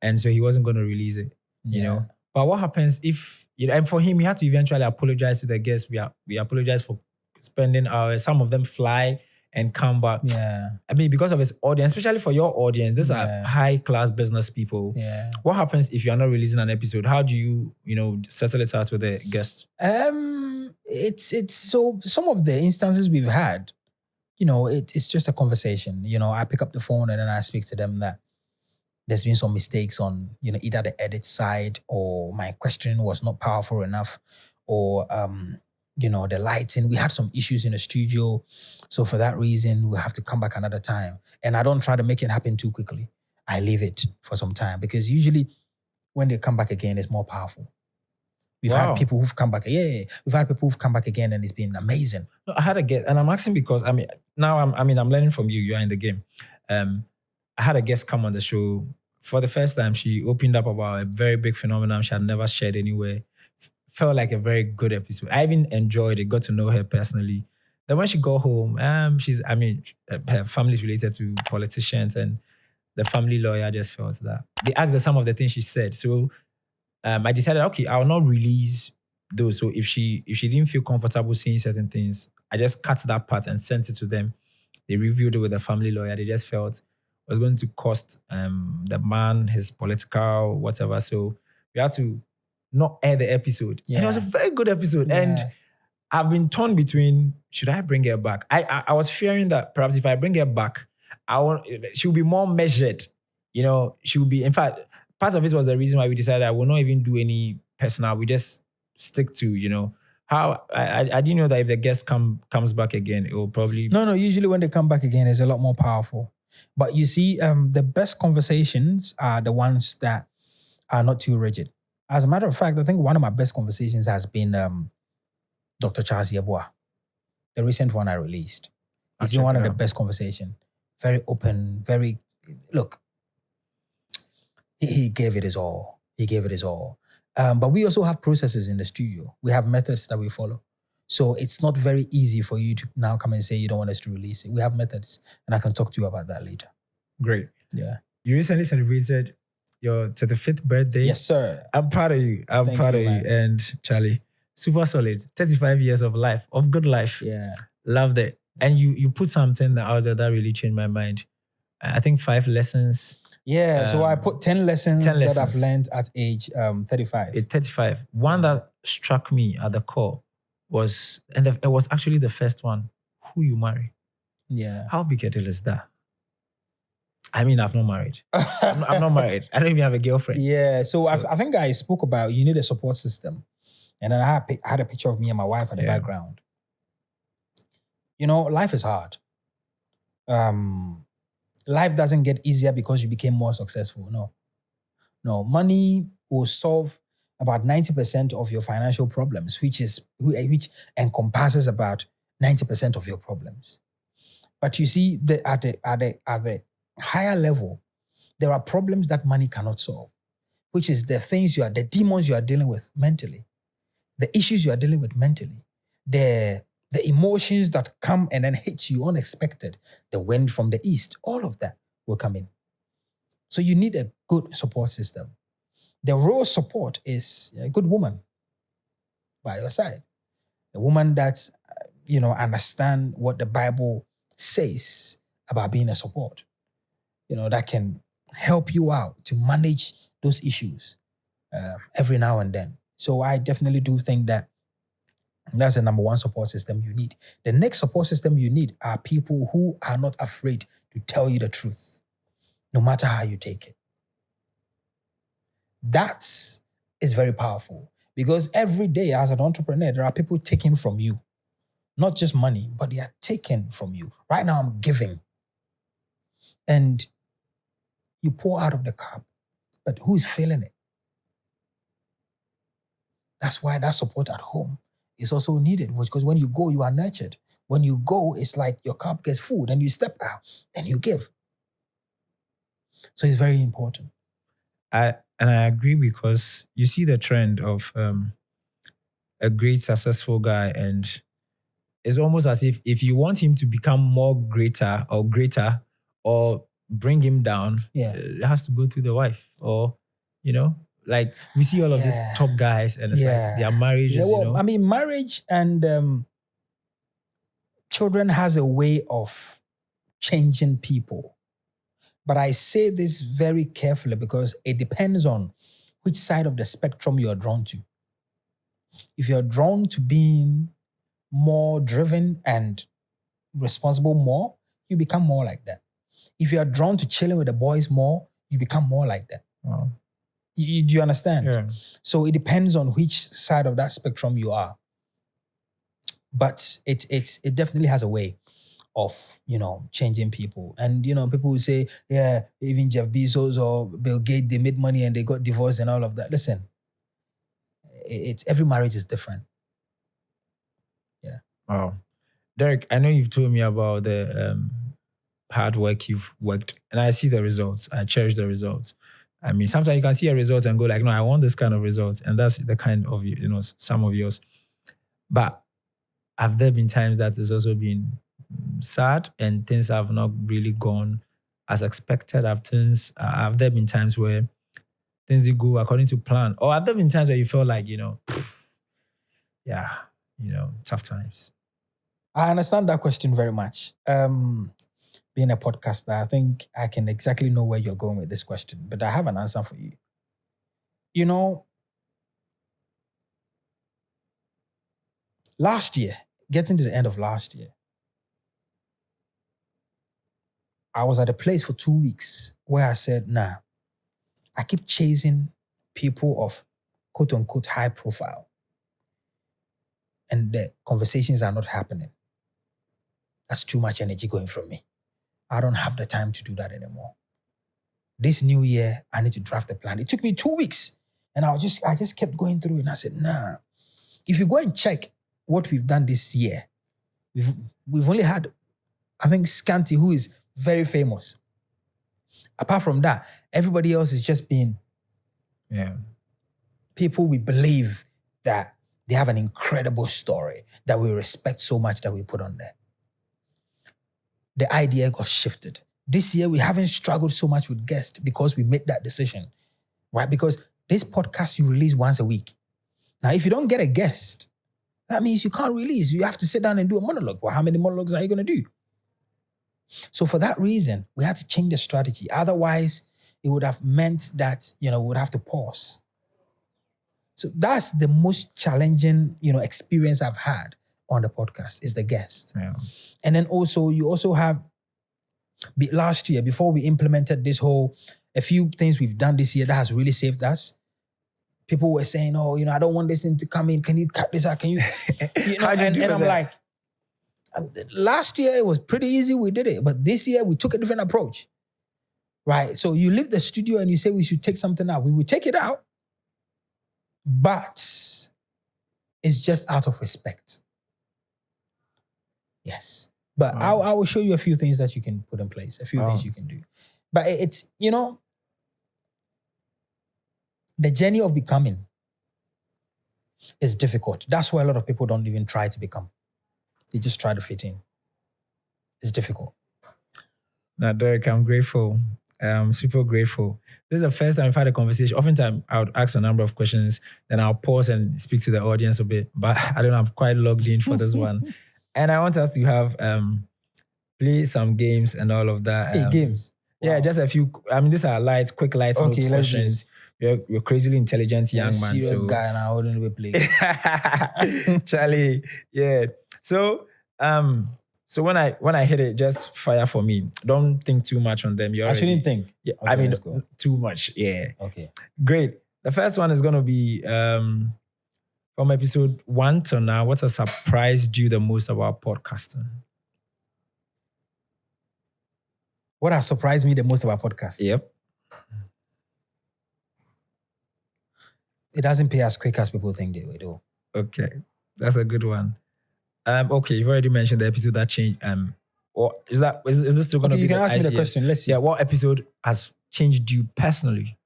And so he wasn't going to release it, you know. But what happens if, and for him, he had to eventually apologize to the guests. We apologize for spending hours. Some of them fly and come back. Yeah. I mean, because of his audience, especially for your audience, these are high-class business people. Yeah. What happens if you're not releasing an episode? How do you, settle it out with the guests? It's so some of the instances we've had, it's just a conversation. I pick up the phone and then I speak to them that there's been some mistakes on, either the edit side, or my questioning was not powerful enough, or the lighting. We had some issues in the studio. So for that reason, we have to come back another time. And I don't try to make it happen too quickly. I leave it for some time, because usually when they come back again, it's more powerful. We've had people who've come back. Yeah, we've had people who've come back again, and it's been amazing. No, I had a guest, and I'm asking because I'm learning from you. You are in the game. I had a guest come on the show for the first time. She opened up about a very big phenomenon she had never shared anywhere. Felt like a very good episode. I even enjoyed it, got to know her personally. Then when she got home, her family's related to politicians, and the family lawyer just felt that. They asked her some of the things she said. So I decided, okay, I'll not release those. So if she didn't feel comfortable saying certain things, I just cut that part and sent it to them. They reviewed it with the family lawyer. They just felt it was going to cost the man his political whatever. So we had to not air the episode. Yeah. And it was a very good episode. Yeah. And I've been torn between, should I bring her back? I was fearing that perhaps if I bring her back, she'll be more measured. She'll be, in fact, part of it was the reason why we decided I will not even do any personal. We just stick to, how I didn't know that if the guest comes back again, it will probably... No, usually when they come back again, it's a lot more powerful. But you see, the best conversations are the ones that are not too rigid. As a matter of fact, I think one of my best conversations has been Dr. Charles Yeboah, the recent one I released. It's been one of the best conversations. Very open, look, he gave it his all. But we also have processes in the studio. We have methods that we follow. So it's not very easy for you to now come and say you don't want us to release it. We have methods, and I can talk to you about that later. Great. Yeah. You recently celebrated your 35th birthday. Yes, sir. I'm proud of you. I'm proud of you. And Charlie, super solid. 35 years of life, of good life. Yeah. Loved it. And you put something out there that really changed my mind. I think 5 lessons. Yeah, so I put 10 lessons that I've learned at age 35. At 35. One that struck me at the core was, and it was actually the first one, who you marry. Yeah. How big a deal is that? I mean, I've not married. I'm not married. I don't even have a girlfriend. Yeah, so I think I spoke about you need a support system. And then I had a picture of me and my wife at the background. Life is hard. Life doesn't get easier because you became more successful. No, money will solve about 90% of your financial problems, which encompasses about 90% of your problems. But you see, at the higher level, there are problems that money cannot solve, which is the demons you are dealing with mentally, the issues you are dealing with mentally, the emotions that come and then hit you unexpected, the wind from the east, all of that will come in. So you need a good support system. The real support is a good woman by your side. A woman that, understand what the Bible says about being a support. That can help you out to manage those issues every now and then. So I definitely do think that that's the number one support system you need. The next support system you need are people who are not afraid to tell you the truth, no matter how you take it. That is very powerful because every day as an entrepreneur, there are people taking from you, not just money, but they are taking from you. Right now, I'm giving. And you pour out of the cup, but who's filling it? That's why that support at home is also needed, because when you go, you are nurtured. When you go, it's like your cup gets full, then you step out, then you give. So it's very important. I agree, because you see the trend of a great successful guy, and it's almost as if you want him to become more greater or bring him down, it has to go through the wife, or like we see all of these top guys, and it's like their marriages. I mean, marriage and children has a way of changing people. But I say this very carefully because it depends on which side of the spectrum you are drawn to. If you're drawn to being more driven and responsible more, you become more like that. If you are drawn to chilling with the boys more, you become more like that. Wow. Do you understand? Yeah. So it depends on which side of that spectrum you are. But it definitely has a way of, changing people. And, people will say, even Jeff Bezos or Bill Gates, they made money and they got divorced and all of that. Listen, every marriage is different. Yeah. Wow. Derrick, I know you've told me about the hard work you've worked, and I see the results. I cherish the results. I mean, sometimes you can see a result and go like, no, I want this kind of results. And that's the kind of, some of yours. But have there been times that it's also been sad and things have not really gone as expected? Have there been times where things did go according to plan? Or have there been times where you felt like, tough times? I understand that question very much. Being a podcaster, I think I can exactly know where you're going with this question, but I have an answer for you. Last year, getting to the end of last year, I was at a place for 2 weeks where I said, nah, I keep chasing people of quote unquote high profile, and the conversations are not happening. That's too much energy going from me. I don't have the time to do that anymore. This new year, I need to draft a plan. It took me 2 weeks, and I just kept going through it, and I said, nah. If you go and check what we've done this year, we've only had, I think, Scanty, who is very famous. Apart from that, everybody else has just been people we believe that they have an incredible story that we respect so much that we put on there. The idea got shifted. This year, we haven't struggled so much with guests because we made that decision, right? Because this podcast you release once a week. Now, if you don't get a guest, that means you can't release. You have to sit down and do a monologue. Well, how many monologues are you going to do? So for that reason, we had to change the strategy. Otherwise, it would have meant that, we would have to pause. So that's the most challenging, experience I've had on the podcast is the guest. Yeah. And then also, you also have, last year, before we implemented this a few things we've done this year that has really saved us. People were saying, I don't want this thing to come in. Can you cut this out? Can you, and I'm like, last year it was pretty easy. We did it. But this year we took a different approach, right? So you leave the studio and you say we should take something out. We will take it out, but it's just out of respect. Yes. But Wow. I will show you a few things that you can put in place, a few things you can do. But it's, the journey of becoming is difficult. That's why a lot of people don't even try to become. They just try to fit in. It's difficult. Now, Derrick, I'm grateful. I'm super grateful. This is the first time I've had a conversation. Oftentimes, I would ask a number of questions, then I'll pause and speak to the audience a bit. But I don't know, I'm quite logged in for this one. And I want us to have play some games and all of that. Hey, games. Yeah, just a few. I mean, these are quick light Okay, let's questions. You're crazily intelligent young man. Serious guy, and I wouldn't be playing. Charlie, yeah. So when I hit it, just fire for me. Don't think too much on them. I shouldn't think. Yeah, Okay, I mean, let's go. too much. Yeah. Okay. Great. The first one is gonna be from episode 1 to now. What has surprised you the most about podcasting? What has surprised me the most about podcast? Yep. It doesn't pay as quick as people think they will do. Okay, that's a good one. Okay, you've already mentioned the episode that changed. Or is this still gonna Okay, be? you can ask me the ICS? question. Let's see. Yeah, what episode has changed you personally?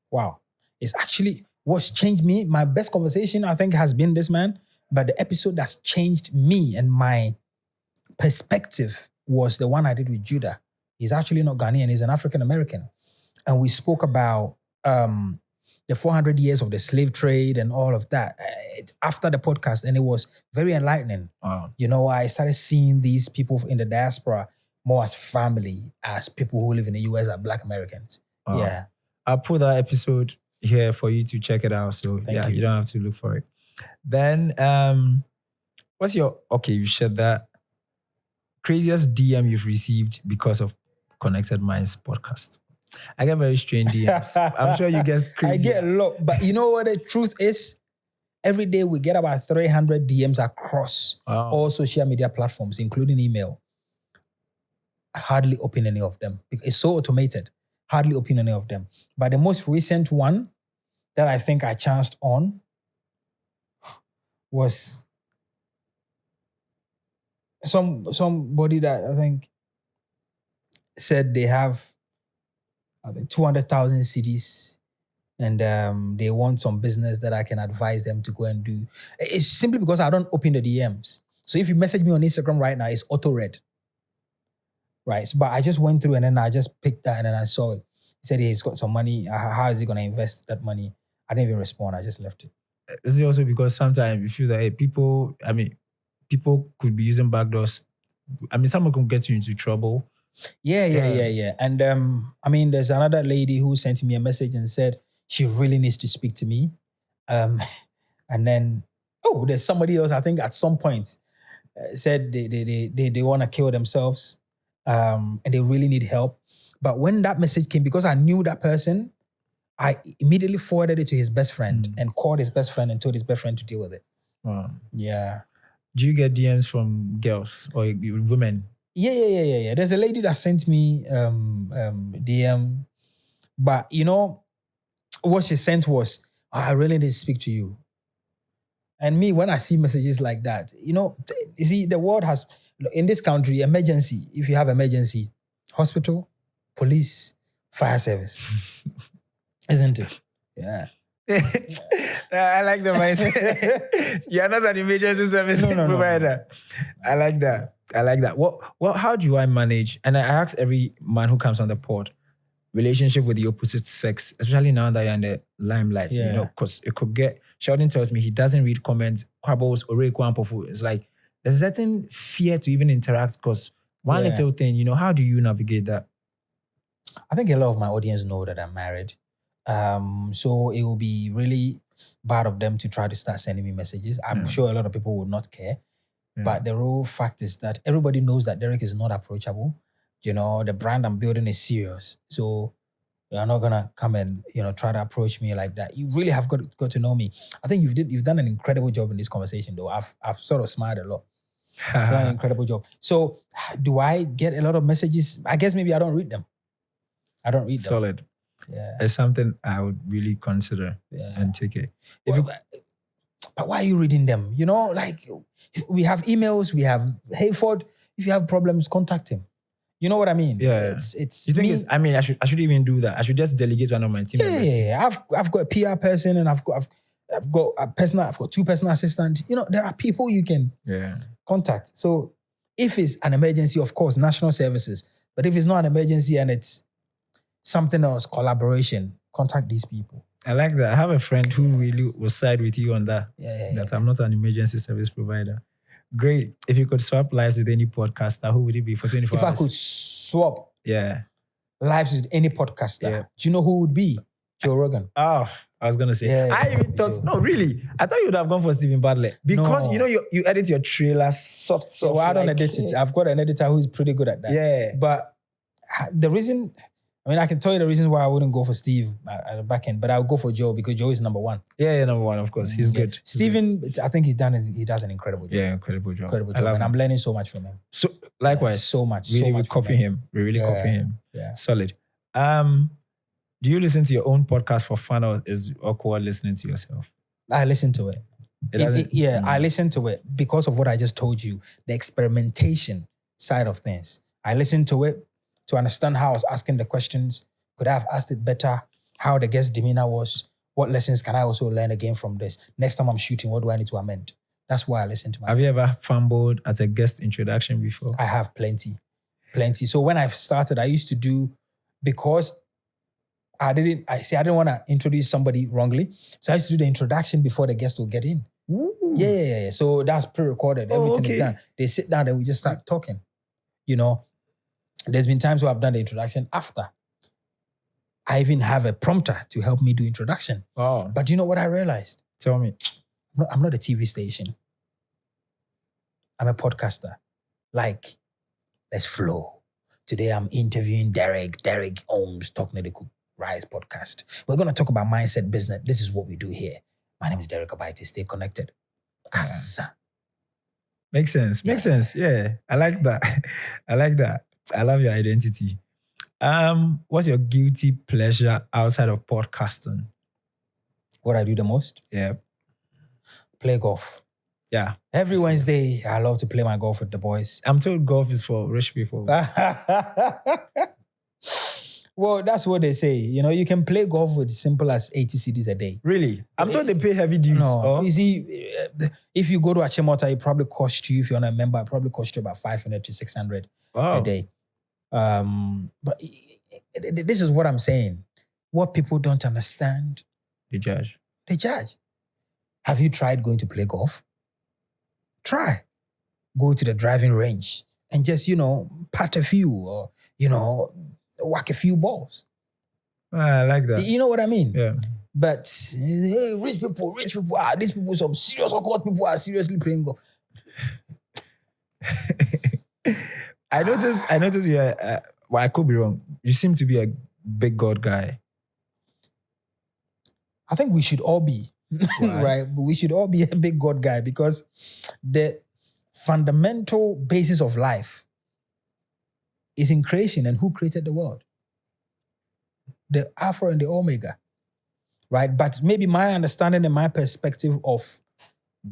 Wow. It's actually what's changed me. My best conversation, I think, has been this, man. But the episode that's changed me and my perspective was the one I did with Judah. He's actually not Ghanaian, he's an African American. And we spoke about the 400 years of the slave trade and all of that after the podcast. And it was very enlightening. Wow. You know, I started seeing these people in the diaspora more as family, as people who live in the US are Black Americans. Wow. Yeah. I'll put that episode here for you to check it out. So Thank you. you don't have to look for it. Then what's your you shared that craziest DM you've received because of Konnected Minds podcast? I get very strange DMs. I'm sure you get crazy. I get a lot, but you know what the truth is? Every day we get about 300 DMs across all social media platforms, including email. I hardly open any of them because it's so automated. Hardly open any of them. But the most recent one that I think I chanced on was somebody that I think said they have 200,000 CDs and they want some business that I can advise them to go and do. It's simply because I don't open the DMs. So if you message me on Instagram right now, it's auto-read. Right? But I just went through and then I just picked that and then I saw it. He said he's got some money. How is he going to invest that money? I didn't even respond. I just left it. Is it also because sometimes you feel that people could be using backdoors? I mean, someone can get you into trouble. Yeah. And there's another lady who sent me a message and said she really needs to speak to me. And then, there's somebody else, I think at some point, said they want to kill themselves and they really need help. But when that message came, because I knew that person, I immediately forwarded it to his best friend and called his best friend and told his best friend to deal with it. Wow. Yeah. Do you get DMs from girls or women? Yeah. There's a lady that sent me DM, but you know what she sent was, I really need to speak to you. And me, when I see messages like that, you see, the world has, in this country, emergency, if you have emergency, hospital, police, fire service. Isn't it? Yeah. I like the mindset. You're not an emergency service provider. No. I like that. Well, how do I manage? And I ask every man who comes on the pod, relationship with the opposite sex, especially now that you're in the limelight, because it could get. Sheldon tells me he doesn't read comments, quabbles, or it's like there's a certain fear to even interact because one little thing, how do you navigate that? I think a lot of my audience know that I'm married. So it will be really bad of them to try to start sending me messages. I'm sure a lot of people would not care. Yeah. But the real fact is that everybody knows that Derrick is not approachable. The brand I'm building is serious. So you're not going to come and, try to approach me like that. You really have got to know me. I think you've done an incredible job in this conversation though. I've sort of smiled a lot. Done an incredible job. So do I get a lot of messages? I guess maybe I don't read them. Solid. Yeah. It's something I would really consider and take it. But why are you reading them? We have emails, we have Hayford. If you have problems, contact him. You know what I mean? Yeah. It's. You think I should even do that. I should just delegate one of my team members. Yeah. I've got a PR person and I've got two personal assistants. There are people you can contact. So if it's an emergency, of course, national services. But if it's not an emergency and it's something else, collaboration, contact these people. I like that. I have a friend who really will side with you on that. Yeah. That I'm not an emergency service provider. Great. If you could swap lives with any podcaster, who would it be for 24 If hours? I could swap Yeah. lives with any podcaster, Yeah. do you know who would be? Joe Rogan. Oh, I was gonna say. Yeah, I even thought, Joe. no, really. I thought you would have gone for Stephen Bartlett because No. you know you edit your trailers soft. So I don't edit it. I've got an editor who's pretty good at that. Yeah. But the reason, I can tell you the reasons why I wouldn't go for Steve at the back end, but I'll go for Joe because Joe is number one. Yeah, number one, of course. He's good. He's Steven, I think he does an incredible job. Yeah, incredible job. Incredible I job. love And him. I'm learning so much from him. So likewise, So much. Really, so we much from copy him. We really Yeah. copy him. Yeah. Solid. Do you listen to your own podcast for fun, or is it awkward listening to yourself? I listen to it. I listen to it because of what I just told you, the experimentation side of things. I listen to it to understand how I was asking the questions. Could I have asked it better? How the guest demeanor was? What lessons can I also learn again from this? Next time I'm shooting, what do I need to amend? That's why I listen to my. Have you ever fumbled at a guest introduction before? I have plenty. So when I started, I used to do, because I didn't want to introduce somebody wrongly. So I used to do the introduction before the guest will get in. Ooh. Yeah. So that's pre-recorded. Everything okay. is done. They sit down and we just start talking. You know, there's been times where I've done the introduction after. I even have a prompter to help me do introduction. Oh, But you know what I realized? tell me. I'm not a TV station. I'm a podcaster. Like, let's flow. Today I'm interviewing Derrick Ohms, Talking to the Rise podcast. We're going to talk about mindset business. This is what we do here. My name is Derrick Abaitey. Stay connected. Asa. Makes sense. Makes sense. Yeah. I like that. I love your identity. What's your guilty pleasure outside of podcasting? What I do the most? Yeah. Play golf. Yeah. Every Wednesday, I love to play my golf with the boys. I'm told golf is for rich people. Well, that's what they say. You know, you can play golf with as simple as 80 cedis a day. Really? I'm told they pay heavy dues. No, Oh. you see, if you go to Achimota, it probably cost you, if you're not a member, it probably cost you about 500 to 600 Wow. a day. But this is what I'm saying. What people don't understand, The judge. they judge. Have you tried going to play golf? Try. Go to the driving range and just, pat a few or, whack a few balls. I like that. You know what I mean? Yeah. But rich people, these people, some serious occult people are seriously playing golf. I noticed you're, well, I could be wrong. You seem to be a big God guy. I think we should all be, right? We should all be a big God guy because the fundamental basis of life is in creation and who created the world. The Alpha and the Omega, right? But maybe my understanding and my perspective of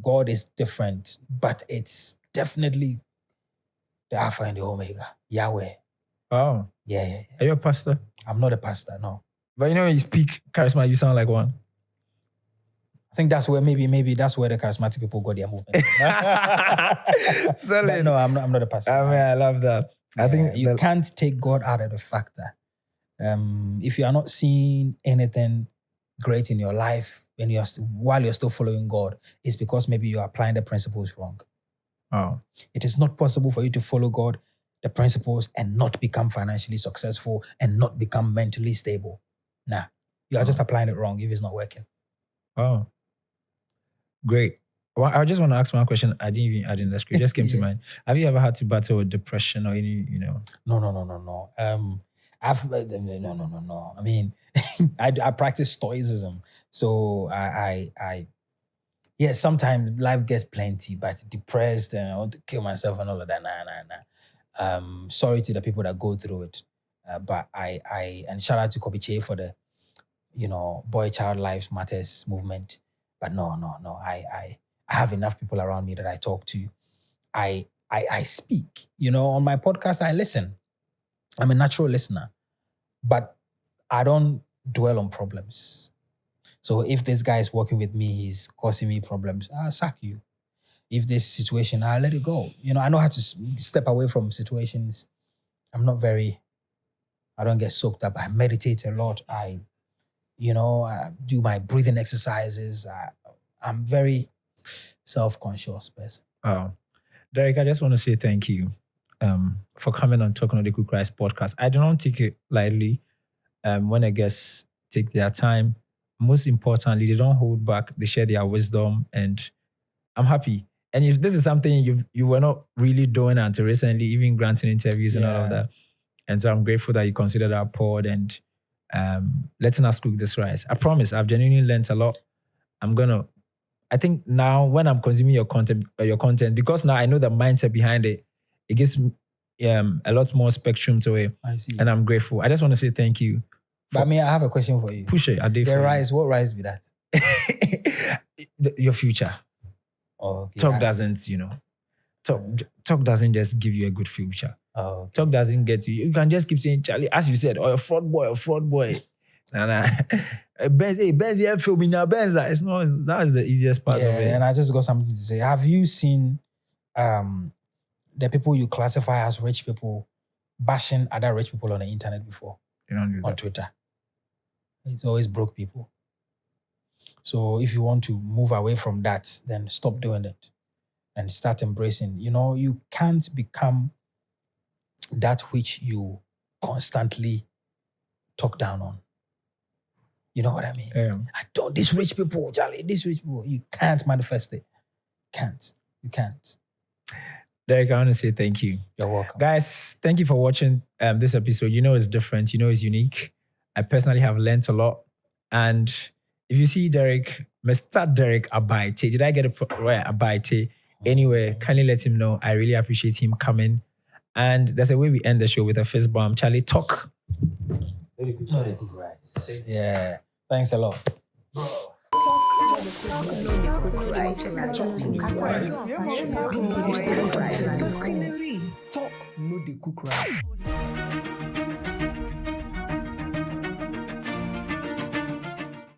God is different, but it's definitely the Alpha and the Omega, Yahweh. Oh. Yeah. Are you a pastor? I'm not a pastor, no. But when you speak charisma, you sound like one. I think that's where maybe that's where the charismatic people got their movement. Solid. But no, I'm not a pastor. I mean, I love that. I think you can't take God out of the factor. If you are not seeing anything great in your life while you're still following God, it's because maybe you're applying the principles wrong. Oh. It is not possible for you to follow God, the principles, and not become financially successful and not become mentally stable. Nah, you are just applying it wrong if it's not working. Oh. Great. Well, I just want to ask one question. I didn't even add in the script. It just came to mind. Have you ever had to battle with depression or any, No. No. I mean, I practice stoicism. So sometimes life gets plenty, but depressed and I want to kill myself and all of that. Nah. Sorry to the people that go through it. But and shout out to Kobe Che for the, Boy Child Lives Matters movement. But no. I have enough people around me that I talk to. I speak. On my podcast, I listen. I'm a natural listener. But I don't dwell on problems. So if this guy is working with me, he's causing me problems, I'll sack you. If this situation, I'll let it go. I know how to step away from situations. I'm not very I don't get soaked up. I meditate a lot. I do my breathing exercises. I'm very self-conscious person. Oh, Derrick, I just want to say thank you for coming on Talking on the Cook Christ podcast. I do not take it lightly when I guess take their time. Most importantly, they don't hold back. They share their wisdom, and I'm happy. And if this is something you were not really doing until recently, even granting interviews and all of that, and so I'm grateful that you considered our pod and letting us cook this rice. I promise, I've genuinely learned a lot. I think now when I'm consuming your content, because now I know the mindset behind it, it gives me a lot more spectrum to it. I see. And I'm grateful. I just want to say thank you. But I have a question for you. Push it. The rice, what rice be that? Your future. Oh, okay. Talk doesn't, talk doesn't just give you a good future. Oh, okay. Talk doesn't get you. You can just keep saying, Charlie, as you said, a fraud boy. And Benz, yeah, film me now, Benz. It's not, that's the easiest part of it. And I just got something to say. Have you seen the people you classify as rich people bashing other rich people on the internet before? You don't do that. On Twitter. It's always broke people. So if you want to move away from that, then stop doing it and start embracing. You can't become that which you constantly talk down on. You know what I mean? Yeah. These rich people, Charlie, these rich people, you can't manifest it. You can't. Derrick, I want to say thank you. You're welcome. Guys, thank you for watching this episode. It's different. It's unique. I personally have learned a lot. And if you see Derrick, Mr. Derrick Abaitey, did I get it right? Abaitey. Anyway, kindly let him know. I really appreciate him coming. And there's a way we end the show with a fist bump. Charlie, talk. Yeah. Thanks a lot. Talk, no, they cook right.